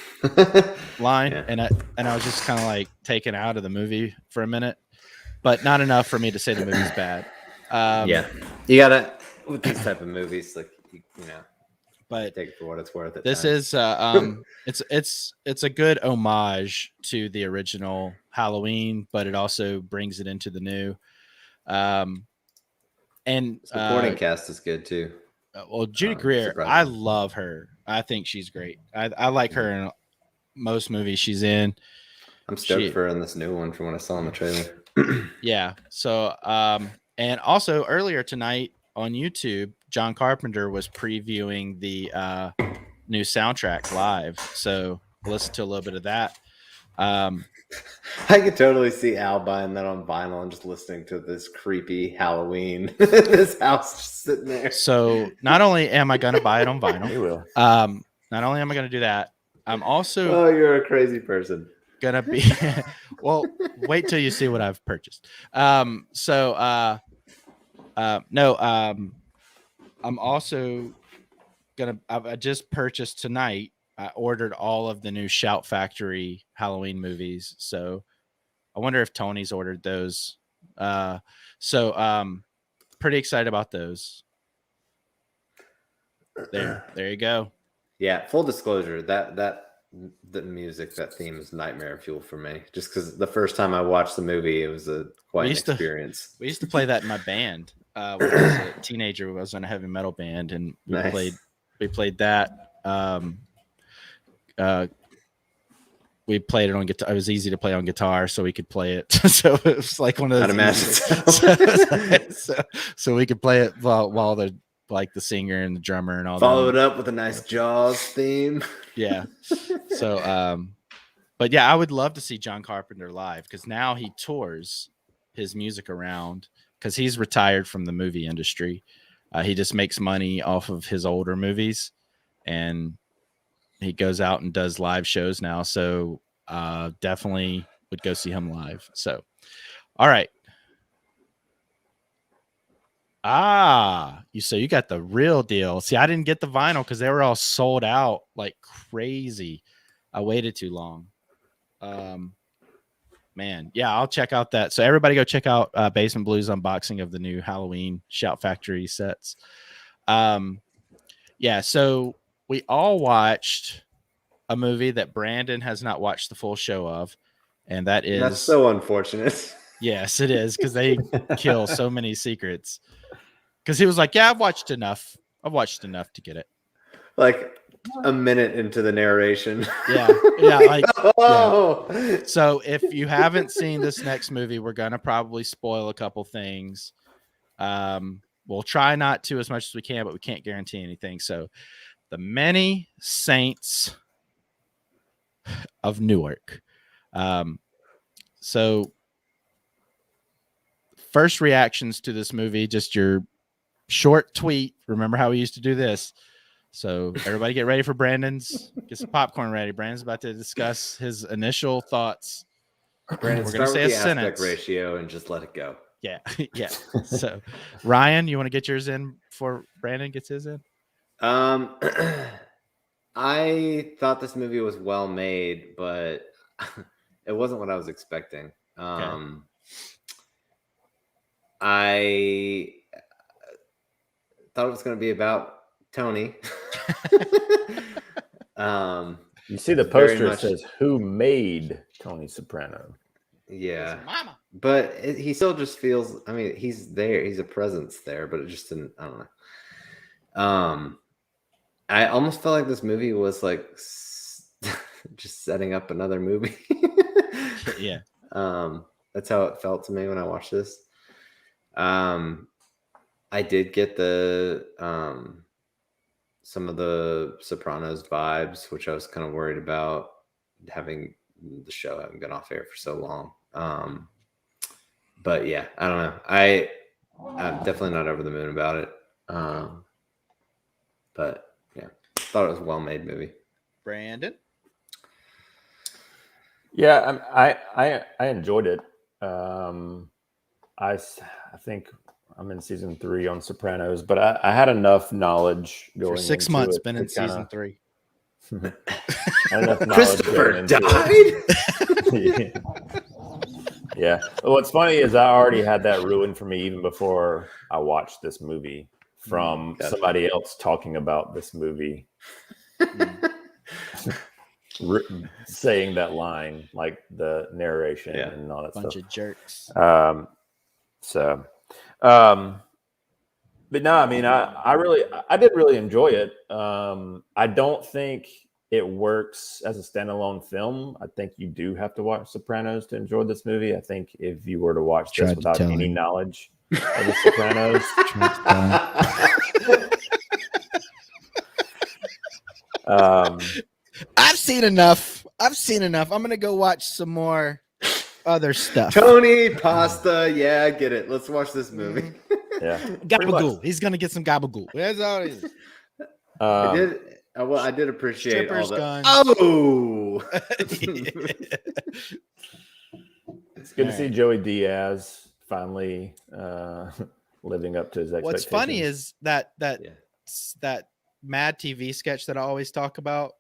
line, yeah. and I was just kind of like taken out of the movie for a minute, but not enough for me to say the movie's bad. Yeah, you gotta with these type of movies, like you know. But take it for what it's worth. This is it's a good homage to the original Halloween, but it also brings it into the new. And supporting cast is good too. Well, Judy Greer, I love her. I think she's great. I like her in most movies she's in. I'm stoked for her in this new one from what I saw in the trailer. Yeah. So and also earlier tonight on YouTube, John Carpenter was previewing the new soundtrack live. So we'll listen to a little bit of that. I could totally see Al buying that on vinyl and just listening to this creepy Halloween. This house just sitting there. So not only am I going to buy it on vinyl, you will. Not only am I going to do that, I'm also. Oh, you're a crazy person. Gonna be. Well, wait till you see what I've purchased. I'm also gonna. I just purchased tonight. I ordered all of the new Shout Factory Halloween movies. So I wonder if Tony's ordered those. Pretty excited about those. There you go. Yeah, full disclosure, the music, that theme is nightmare fuel for me. Just because the first time I watched the movie, it was quite an experience. We used to play that in my band. When I was a teenager, I was in a heavy metal band, and we played that. We played it on guitar. It was easy to play on guitar, so we could play it. So it was like one of those. I'd imagine so we could play it while the like the singer and the drummer and all that. Follow it up with a nice Jaws theme. Yeah. So, but yeah, I would love to see John Carpenter live because now he tours his music around because he's retired from the movie industry. He just makes money off of his older movies, and he goes out and does live shows now. So definitely would go see him live. So, all right. So you got the real deal. See, I didn't get the vinyl because they were all sold out like crazy. I waited too long. Man, yeah, I'll check out that. So everybody go check out Basement Blues unboxing of the new Halloween Shout Factory sets. Yeah, so we all watched a movie that Brandon has not watched the full show of, and that's so unfortunate. Yes, it is because they kill so many secrets. Because he was like, "Yeah, I've watched enough. I've watched enough to get it." Like a minute into the narration. Yeah. Like, yeah. So if you haven't seen this next movie, we're gonna probably spoil a couple things. We'll try not to as much as we can, but we can't guarantee anything. So, the Many Saints of Newark. So first reactions to this movie, just your short tweet. Remember how we used to do this? So everybody get ready for Brandon's. Get some popcorn ready. Brandon's about to discuss his initial thoughts. Brandon, we're going to say a sentence. Aspect ratio and just let it go. Yeah. Yeah. So Ryan, you want to get yours in before Brandon gets his in? I thought this movie was well made, but it wasn't what I was expecting. Okay. I thought it was going to be about Tony. You see the poster says "Who made Tony Soprano?" Yeah, Mama. But he still just feels. I mean, he's there. He's a presence there, but it just didn't. I don't know. I almost felt like this movie was like just setting up another movie. Yeah. That's how it felt to me when I watched this. I did get the some of the Sopranos vibes, which I was kind of worried about having the show having been off air for so long. But yeah, I don't know. I'm definitely not over the moon about it. But yeah, thought it was a well-made movie. Brandon? Yeah, I enjoyed it. I think I'm in season 3 on Sopranos, but I had enough knowledge going for 6 months. It, been in season 3. Christopher died. Yeah. Well, what's funny is I already had that ruined for me even before I watched this movie from somebody else talking about this movie, saying that line, like the narration and all that Bunch stuff. Of jerks. But no, I mean, I did really enjoy it. I don't think it works as a standalone film. I think you do have to watch Sopranos to enjoy this movie. I think if you were to watch this without any knowledge of the Sopranos, I've seen enough. I'm gonna go watch some more other stuff. Tony Pasta, yeah, I get it. Let's watch this movie. Yeah, gabagool. He's gonna get some gabagool. That's all it is. I did appreciate strippers, all guns. Oh, it's good to see Joey Diaz finally living up to his expectations. What's funny is that Mad TV sketch that I always talk about.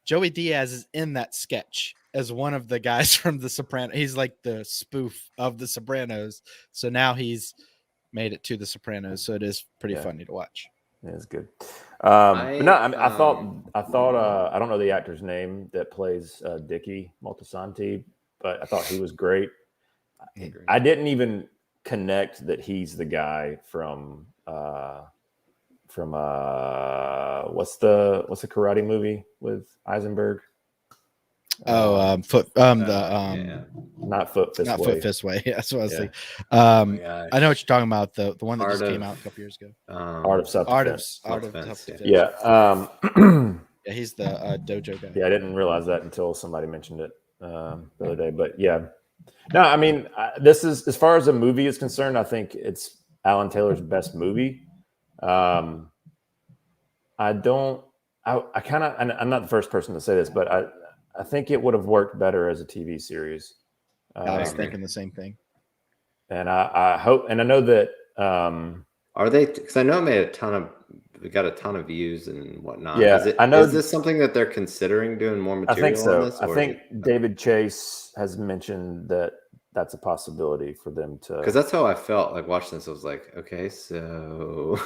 Joey Diaz is in that sketch as one of the guys from The Sopranos. He's like the spoof of The Sopranos. So now he's made it to The Sopranos. So it is pretty funny to watch. Yeah, it's good. I thought I don't know the actor's name that plays Dickie Moltisanti, but I thought he was great. I didn't even connect that he's the guy from what's the karate movie with Eisenberg? Not Foot Fist Not Way. Foot Fist Way. That's what I was thinking. Oh my gosh. I know what you're talking about. The one that Art just came of- out a couple years ago. Art of Self-Defense. Art of Self-Defense, Self-Defense. Yeah. Yeah, he's the dojo guy. Yeah, I didn't realize that until somebody mentioned it the other day. But yeah, no, I mean, this is, as far as a movie is concerned, I think it's Alan Taylor's best movie. I kind of, I'm not the first person to say this, but I think it would have worked better as a TV series. I was thinking the same thing. And I hope, and I know that. Are they? Because I know we got a ton of views and whatnot. Yeah, I know. Is this something that they're considering doing more material? I think so. On this, I think David Chase has mentioned that that's a possibility for them to. Because that's how I felt like watching this. I was like, okay, so.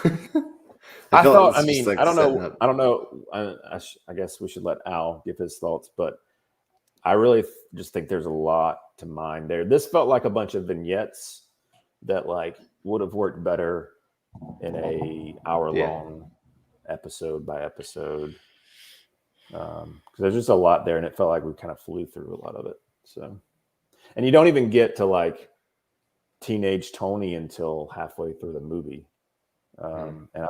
I thought. I mean, like I don't know. I don't know. I guess we should let Al give his thoughts, but I really just think there's a lot to mine there. This felt like a bunch of vignettes that like would have worked better in a hour-long episode by episode. Because there's just a lot there, and it felt like we kind of flew through a lot of it. So, and you don't even get to like teenage Tony until halfway through the movie. And I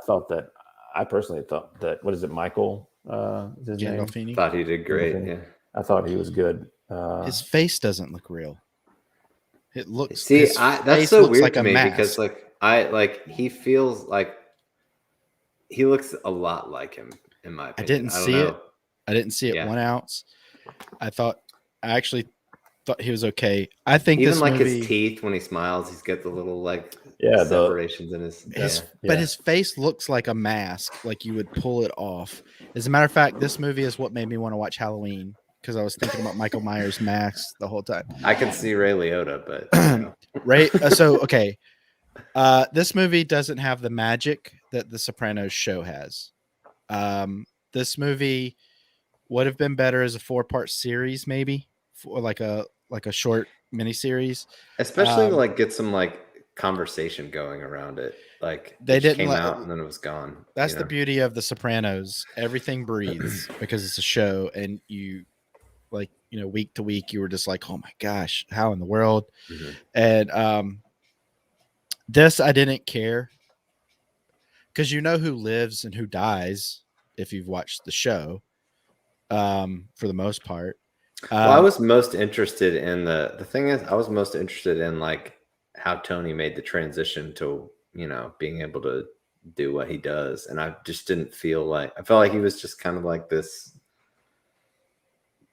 personally thought that, what is it, Michael? Is his name? Thought he did great. Yeah, I thought he was good. His face doesn't look real. It looks. That's so weird like to me because he feels like he looks a lot like him in my opinion. I didn't see it 1 ounce. I actually thought he was okay. I think even this like movie, his teeth when he smiles, he's got the little like separations in his. But his face looks like a mask, like you would pull it off. As a matter of fact, this movie is what made me want to watch Halloween. Because I was thinking about Michael Myers' mask the whole time. I can see Ray Liotta, but Ray. Okay. This movie doesn't have the magic that the Sopranos show has. This movie would have been better as a 4-part series, maybe, for like a short miniseries, especially to like get some like conversation going around it. Like they didn't came out and then it was gone. That's the beauty of the Sopranos. Everything breathes because it's a show, and you. Like, week to week, you were just like, oh my gosh, how in the world? Mm-hmm. And this, I didn't care because you know who lives and who dies if you've watched the show, for the most part. Well, I was most interested in the thing is, I was most interested in like how Tony made the transition to, being able to do what he does. And I just didn't feel like, I felt like he was just kind of like this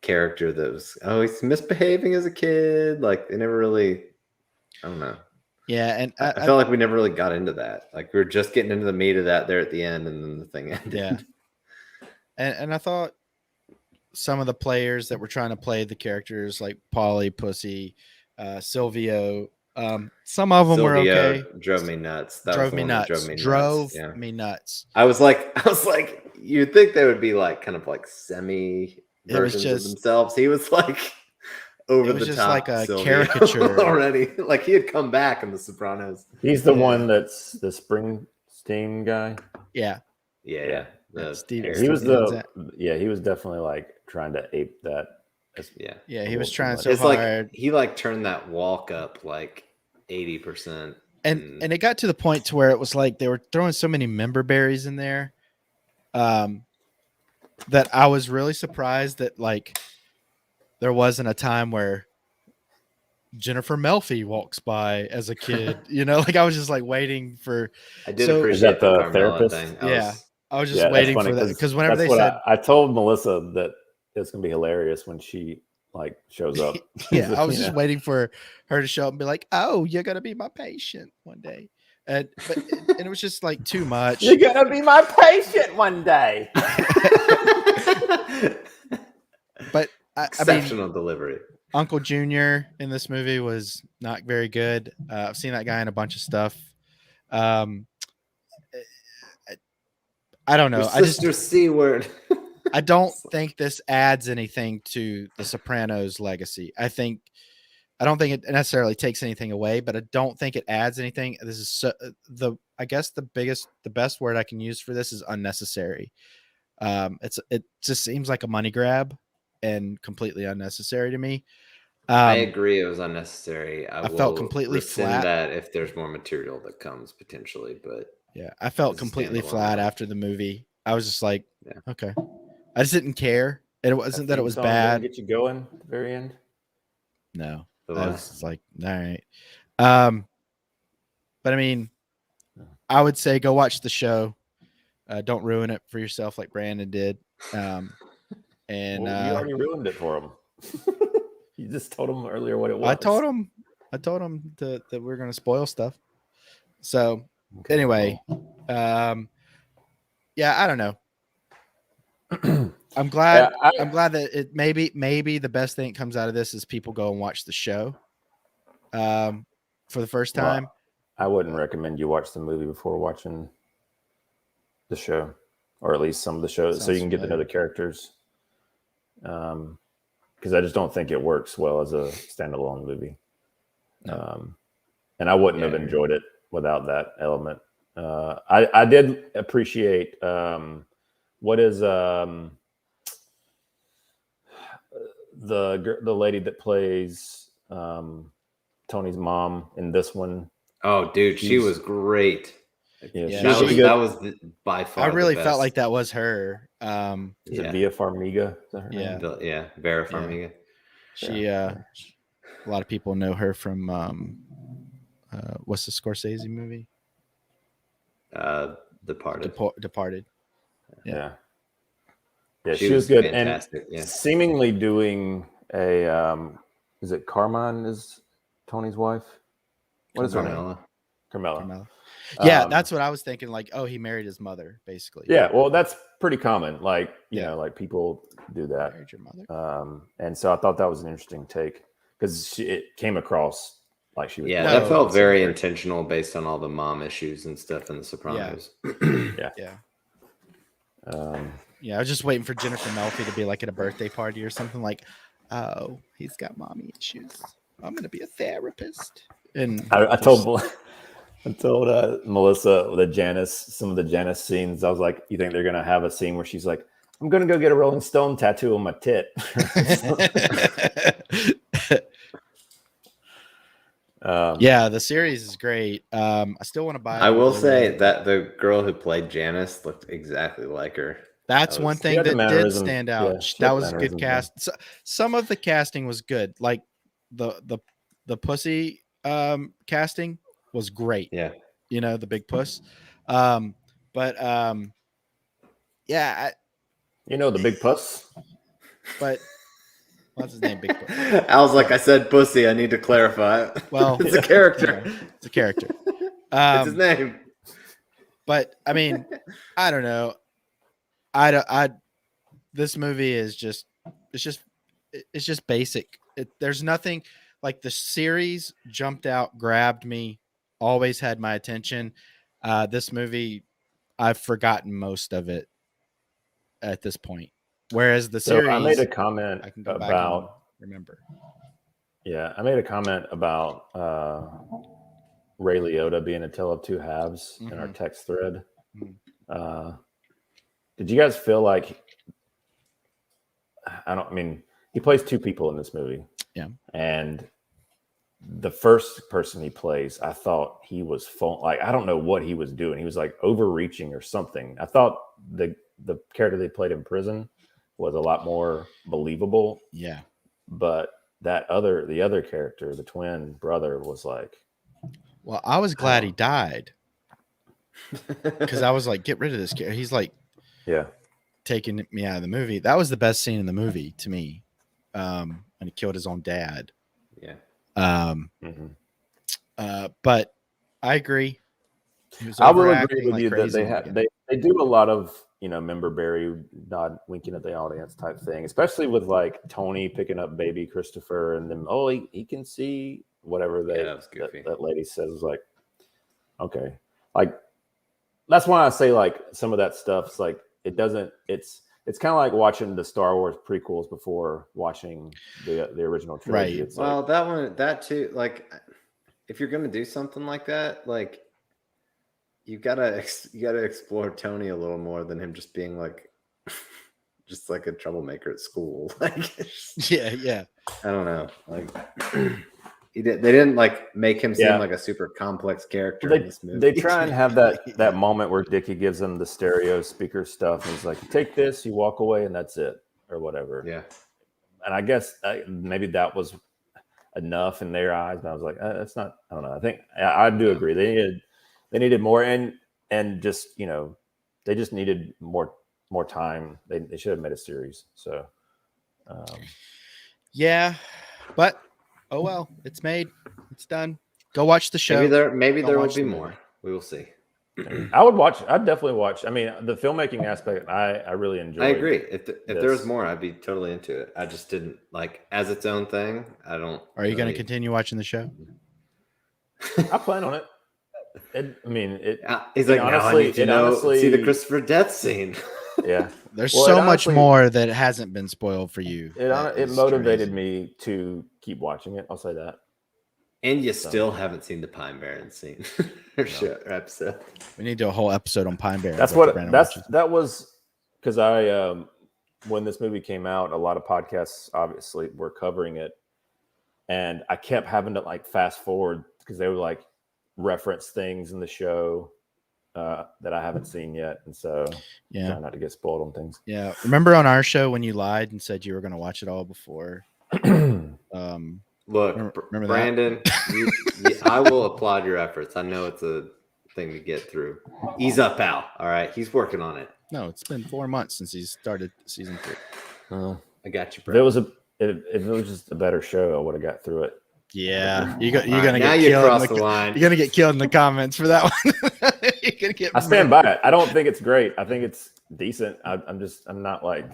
character that was he's misbehaving as a kid. Like they never really, I don't know. Yeah, and I felt like we never really got into that. Like we were just getting into the meat of that there at the end, and then the thing ended. Yeah, and I thought some of the players that were trying to play the characters, like Paulie, Pussy, Silvio, some of them were okay. Drove me nuts. Drove me nuts. I was like, you'd think they would be like kind of like semi. Versions of themselves. He was like over the top, like a caricature already. Like he had come back in The Sopranos. He's the one that's the Springsteen guy. Yeah. He was definitely like trying to ape that. Yeah, he was trying so hard. Like he like turned that walk up like 80%. And it got to the point to where it was like they were throwing so many member berries in there. That I was really surprised that like there wasn't a time where Jennifer Melfi walks by as a kid, like I was just like waiting for. I did appreciate the therapist thing. I was just waiting for that because whenever they said, I told Melissa that it's gonna be hilarious when she like shows up. I was just waiting for her to show up and be like, "Oh, you're gonna be my patient one day." And it was just like too much. You're gonna be my patient one day. But exceptional delivery. Uncle Junior in this movie was not very good. I've seen that guy in a bunch of stuff. I don't know. Sister C word. I don't think this adds anything to the Sopranos legacy. I don't think it necessarily takes anything away, but I don't think it adds anything. This is I guess the best word I can use for this is unnecessary. It just seems like a money grab and completely unnecessary to me. I agree. It was unnecessary. I felt completely flat. That if there's more material that comes potentially, but yeah, I felt completely flat after the movie. I was just like, okay, I just didn't care. And it wasn't that it was bad. Didn't get you going at the very end. No, I was just like, all right. But I mean, I would say go watch the show. Don't ruin it for yourself like Brandon did. And you already ruined it for him. You just told him earlier what it was. I told him that we're going to spoil stuff. So anyway, yeah, I don't know. I'm glad. I'm glad that it maybe the best thing that comes out of this is people go and watch the show for the first time. Well, I wouldn't recommend you watch the movie before watching the show, or at least some of the shows, so you can get to know the characters. Because I just don't think it works well as a standalone movie. No. And I wouldn't have enjoyed it without that element. I did appreciate what is the lady that plays Tony's mom in this one. Oh, dude, she was great. Yeah, that was by far. I really felt like that was her. Is it Via Farmiga? Is that her name? Vera Farmiga. She a lot of people know her from what's the Scorsese movie? Departed. Departed. Yeah, she was good, fantastic. And seemingly doing a is it Carmine is Tony's wife? What is her name? Carmela. Yeah, that's what I was thinking. Like, oh, he married his mother, basically. Yeah, well, that's pretty common. Like, you know, like people do that. Married your mother. And so I thought that was an interesting take because it came across like she was. Yeah, that felt very intentional based on all the mom issues and stuff in The Sopranos. Yeah. I was just waiting for Jennifer Melfi to be like at a birthday party or something like, oh, he's got mommy issues. I'm going to be a therapist. And I told Melissa some of the Janice scenes. I was like, you think they're going to have a scene where she's like, I'm going to go get a Rolling Stone tattoo on my tit. The series is great. I still want to buy it. I will say that the girl who played Janice looked exactly like her. That's one thing that did stand out. Yeah, that was a good cast. So, some of the casting was good. Like the pussy casting was great. Yeah. You know, the big puss. The big puss. But what's his name? Big puss. I was like, I said pussy. I need to clarify. Well, it's a character. It's a character. It's his name. But I mean, I don't know. This movie is just basic. There's nothing like the series jumped out, grabbed me, always had my attention. This movie, I've forgotten most of it at this point. Whereas the series, I made a comment about remember. Yeah, I made a comment about Ray Liotta being a tale of two halves in our text thread. Mm-hmm. Did you guys feel like he plays two people in this movie. Yeah. And the first person he plays, I thought he was I don't know what he was doing. He was like overreaching or something. I thought the character they played in prison was a lot more believable. Yeah. But the other character, the twin brother, was like, well, I was glad he died. Because I was like, get rid of this character. He's like, taking me out of the movie. That was the best scene in the movie to me. When he killed his own dad. Yeah. But I agree. I will agree with you that they do a lot of, member Barry nod winking at the audience type thing, especially with like Tony picking up baby Christopher and then he can see whatever that lady says. Like, okay, like that's why I say like some of that stuff's like it's kind of like watching the Star Wars prequels before watching the original trilogy. Right. It's well, that too. Like, if you're gonna do something like that, like you gotta explore Tony a little more than him just being like just like a troublemaker at school. Like, yeah. I don't know. Like, they didn't like make him seem like a super complex character in this movie. They try and have that moment where Dickie gives him the stereo speaker stuff. And he's like, you take this, you walk away, and that's it, or whatever. Yeah. And I guess maybe that was enough in their eyes. But I was like, that's not. I don't know. I think I do agree. They needed more, and just they just needed more time. They should have made a series. So, yeah, but oh well, it's made, it's done. Go watch the show. Maybe there will be more. We will see. I'd definitely watch. I mean, the filmmaking aspect, I really enjoy. I agree. If there was more, I'd be totally into it. I just didn't like as its own thing. I don't. Are you going to continue watching the show? I plan on it. He's like, honestly, see the Christopher death scene. Yeah, there's so much more that hasn't been spoiled for you. It motivated me to keep watching it. I'll say that. And you still haven't seen the Pine Barrens scene or episode. We need to do a whole episode on Pine Barrens. That was because I when this movie came out, a lot of podcasts obviously were covering it, and I kept having to like fast forward because they would like reference things in the show that I haven't seen yet, and so trying not to get spoiled on things. Yeah, remember on our show when you lied and said you were going to watch it all before? Look, remember Brandon, I will applaud your efforts. I know it's a thing to get through. Ease up, Al. All right, he's working on it. No, it's been 4 months since he's started season 3. I got you, bro. If it was just a better show, I would have got through it. Yeah, you're gonna get killed. You're gonna get killed in the comments for that one. I stand by it. I don't think it's great. I think it's decent. I'm not like.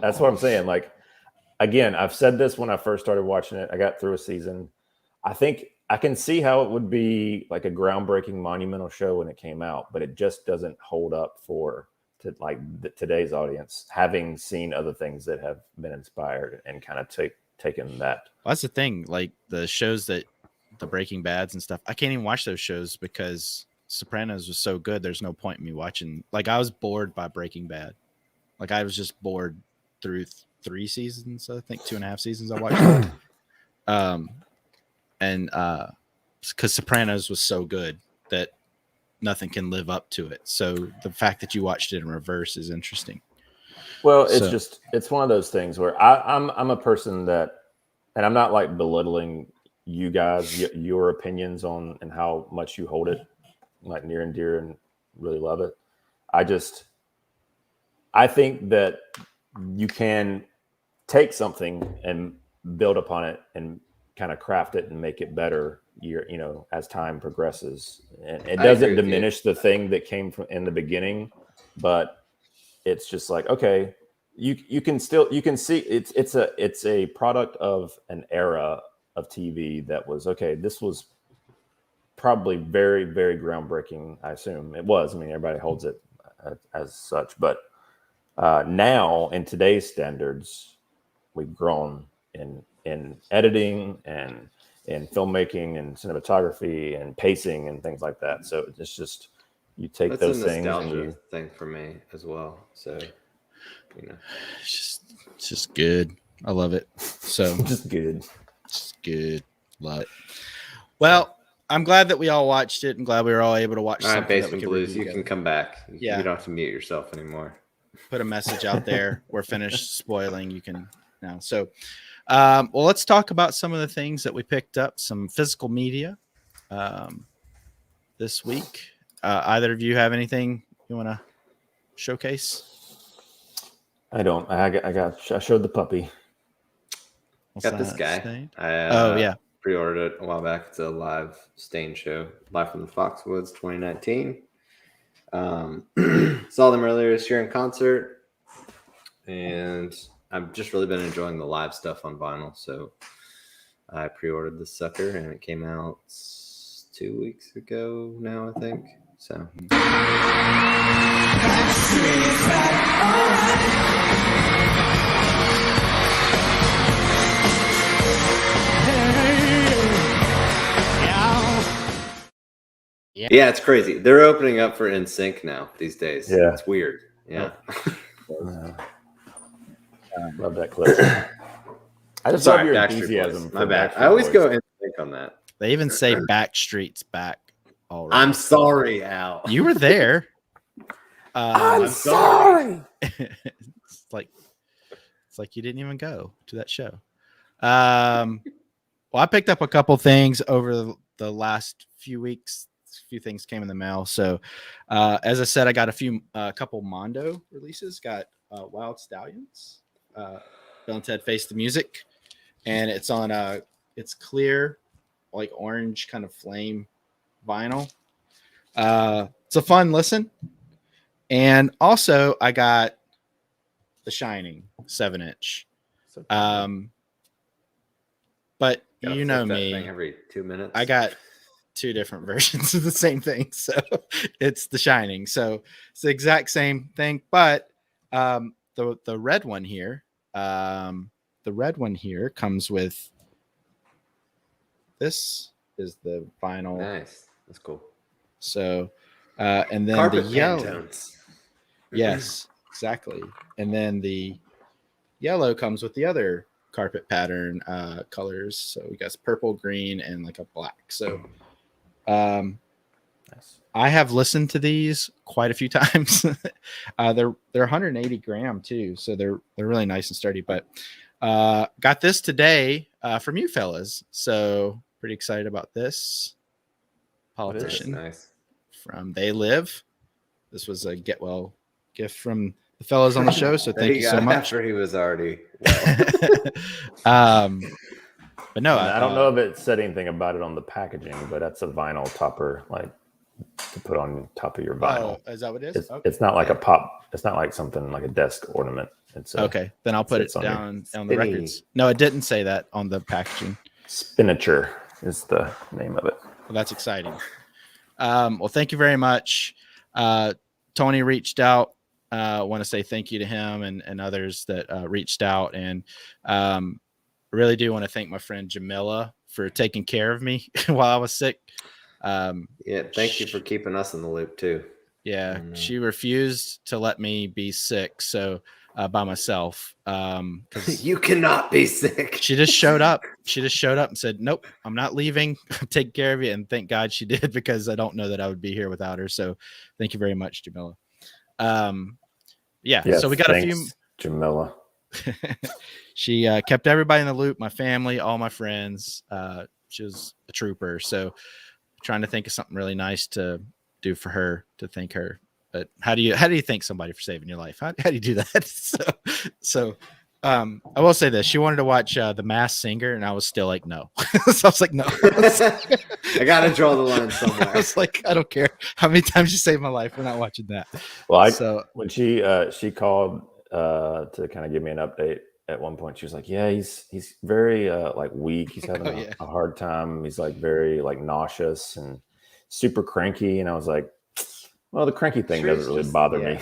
That's what I'm saying. Like, again, I've said this when I first started watching it. I got through a season. I think I can see how it would be like a groundbreaking, monumental show when it came out, but it just doesn't hold up today's audience, having seen other things that have been inspired and kind of taken that. Well, that's the thing. Like the shows that the Breaking Bads and stuff, I can't even watch those shows because Sopranos was so good. There's no point in me watching. Like I was bored by Breaking Bad. Like I was just bored through 3 seasons. I think 2.5 seasons I watched. And because Sopranos was so good that nothing can live up to it. So the fact that you watched it in reverse is interesting. Well, it's one of those things where I'm a person that, and I'm not like belittling you guys, your opinions on and how much you hold it like near and dear and really love it. I think that you can take something and build upon it and kind of craft it and make it better as time progresses. And it doesn't diminish the thing that came from in the beginning, but it's just like, okay, you can see it's a product of an era of TV that was okay. This was probably very, very groundbreaking. I assume it was. I mean, everybody holds it as such, but now in today's standards, we've grown in editing and in filmmaking and cinematography and pacing and things like that. So it's just you take That's things. That's a nostalgia thing for me as well. So it's just good. I love it. So just good. Love it. Well, I'm glad that we all watched it. I'm glad we were all able to watch. All right, Basement Blues, you can come back. You don't have to mute yourself anymore. Put a message out there. We're finished spoiling. You can now. So, well, let's talk about some of the things that we picked up. Some physical media this week. Either of you have anything you want to showcase? I don't. I showed the puppy. Got this guy. I pre-ordered it a while back. It's a live stain show, live from the Foxwoods 2019. Saw them earlier this year in concert, and I've just really been enjoying the live stuff on vinyl. So I pre-ordered this sucker, and it came out 2 weeks ago now, I think. So. Yeah, it's crazy. They're opening up for NSYNC now these days. Yeah. It's weird. Yeah. Love that clip. I just love your enthusiasm. My bad. I always go and think on that. They even say Backstreet's back already. I'm sorry, Al. You were there. I'm sorry. It's like you didn't even go to that show. Well, I picked up a couple things over the last few weeks. A few things came in the mail. So, as I said, I got a couple Mondo releases. Got Wild Stallions, Bill and Ted Face the Music, and it's on it's clear, like orange kind of flame vinyl. It's a fun listen. And also I got The Shining 7-inch. But you know me, every 2 minutes. I got 2 different versions of the same thing. So it's The Shining. So it's the exact same thing, but the red one here, comes with, this is the vinyl. Nice. That's cool. So and then Carpet the yellow. Pantones. Yes, exactly. And then the yellow comes with the other carpet pattern colors. So we got purple, green, and like a black. So nice. I have listened to these quite a few times. They're 180 gram too, so they're really nice and sturdy. But got this today from you fellas, so pretty excited about this. Politician, nice. From They Live. This was a get well gift from the fellas on the show, so thank you so much. After he was already but no, I don't know if it said anything about it on the packaging, but that's a vinyl topper, like to put on top of your vinyl. Is that what it is? It's not like a pop. It's not like something like a desk ornament. It's okay. Then I'll put it down on the records. No, it didn't say that on the packaging. Spinature is the name of it. Well, that's exciting. Well, thank you very much. Tony reached out. I want to say thank you to him and others that reached out. And really do want to thank my friend Jamila for taking care of me while I was sick. Thank you for keeping us in the loop too. Yeah, she refused to let me be sick, so by myself. You cannot be sick. She just showed up. And said, "Nope, I'm not leaving. I'm taking care of you." And thank God she did, because I don't know that I would be here without her. So thank you very much, Jamila. So we got a few. Jamila. She kept everybody in the loop, my family, all my friends. She was a trooper. So trying to think of something really nice to do for her, to thank her. But how do you thank somebody for saving your life? How do you do that? So I will say this: she wanted to watch The Masked Singer, and I was still like, no. So I was like, no. I gotta draw the line somewhere. I was like, I don't care how many times you saved my life. We're not watching that. Well, when she called to kind of give me an update at one point, she was like, yeah, he's very like weak. He's having a hard time. He's like very like nauseous and super cranky. And I was like, well, the cranky thing doesn't really bother me.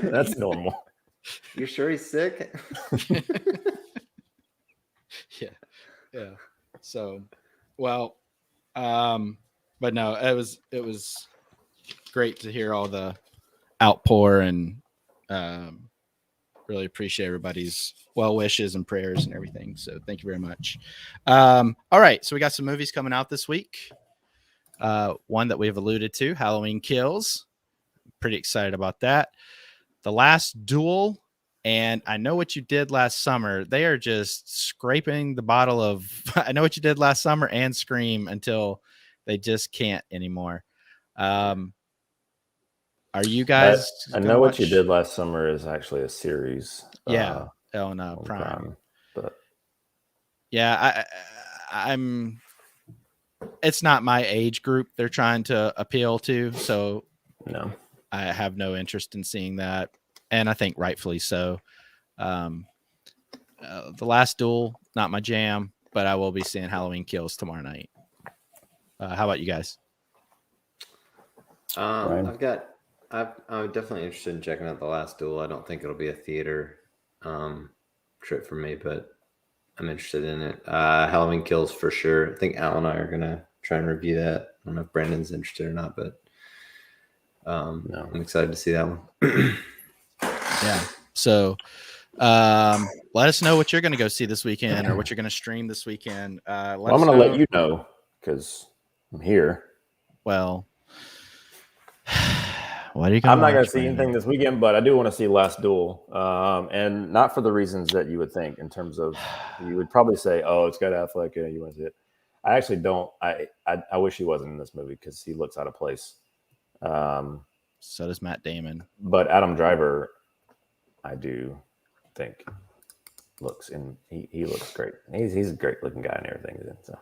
That's normal. You sure he's sick? Yeah. So, well, but no, it was great to hear all the outpour, and really appreciate everybody's well wishes and prayers and everything. So thank you very much. All right. So we got some movies coming out this week. One that we've alluded to, Halloween Kills. Pretty excited about that. The Last Duel, and I Know What You Did Last Summer. They are just scraping the bottle of I Know What You Did Last Summer and Scream until they just can't anymore. Are you guys? I Know What You Did Last Summer is actually a series. Yeah, on Prime. But yeah, I'm. It's not my age group they're trying to appeal to, so no, I have no interest in seeing that, and I think rightfully so. The Last Duel, not my jam, but I will be seeing Halloween Kills tomorrow night. How about you guys? I'm definitely interested in checking out The Last Duel. I don't think it'll be a theater trip for me, but I'm interested in it. Halloween Kills for sure. I think Al and I are gonna try and review that. I don't know if Brandon's interested or not, but no. I'm excited to see that one. Yeah. So Let us know what you're going to go see this weekend or what you're going to stream this weekend. I'm going to let you know because I'm here. Well, what are you I'm not going to see anything this weekend, but I do want to see Last Duel, and not for the reasons that you would think. In terms of, you would probably say, "Oh, it's got Affleck, and you want to see it." I actually don't. I wish he wasn't in this movie because he looks out of place. So does Matt Damon. But Adam Driver, I do think he looks great. He's a great looking guy and everything. So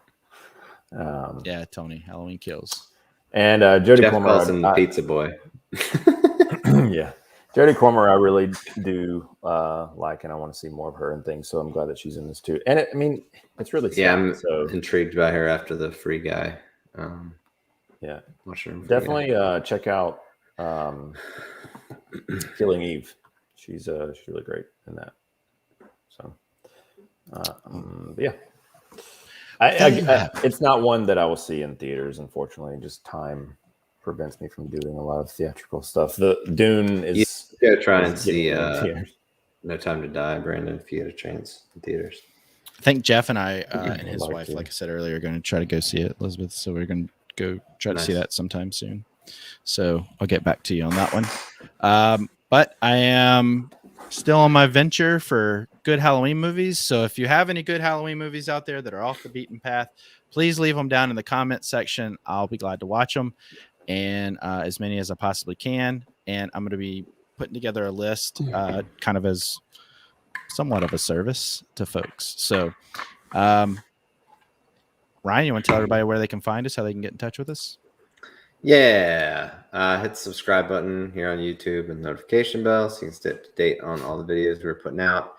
yeah, Tony, Halloween Kills. And Jodie Jeff Comer, calls him the pizza boy. Yeah, Jodie Comer, I really do like, and I want to see more of her and things. So I'm glad that she's in this too. And it's really sad. Yeah, I'm intrigued by her after the Free Guy. Yeah, definitely check out Killing Eve. She's really great in that. So, yeah. It's not one that I will see in theaters, unfortunately. Just time prevents me from doing a lot of theatrical stuff. The Dune is. You gotta try and see No Time to Die, Brandon, if you get a chance in theaters. I think Jeff and I and his wife, like I said earlier, are going to try to go see it, Elizabeth. So we're going to go try to see that sometime soon. So I'll get back to you on that one. But I am still on my venture for good Halloween movies. So if you have any good Halloween movies out there that are off the beaten path, please leave them down in the comment section. I'll be glad to watch them, and as many as I possibly can. And I'm going to be putting together a list kind of as somewhat of a service to folks. So Ryan, you want to tell everybody where they can find us, how they can get in touch with us? Yeah, hit the subscribe button here on YouTube and notification bell so you can stay up to date on all the videos we're putting out.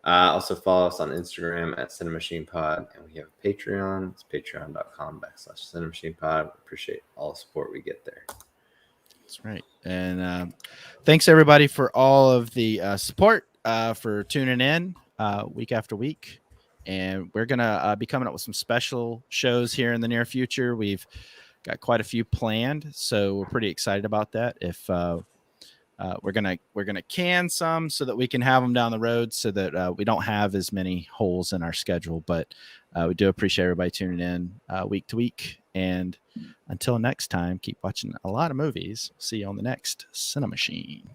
Also follow us on Instagram at CinemaMachinePod, and we have a Patreon. It's patreon.com/CinemaMachinePod. We appreciate all the support we get there. That's right. And thanks everybody for all of the support, for tuning in week after week. And we're going to be coming up with some special shows here in the near future. We've got quite a few planned, so we're pretty excited about that. If we're gonna can some so that we can have them down the road, so that we don't have as many holes in our schedule. But we do appreciate everybody tuning in week to week. And until next time, keep watching a lot of movies. See you on the next Cinema Machine.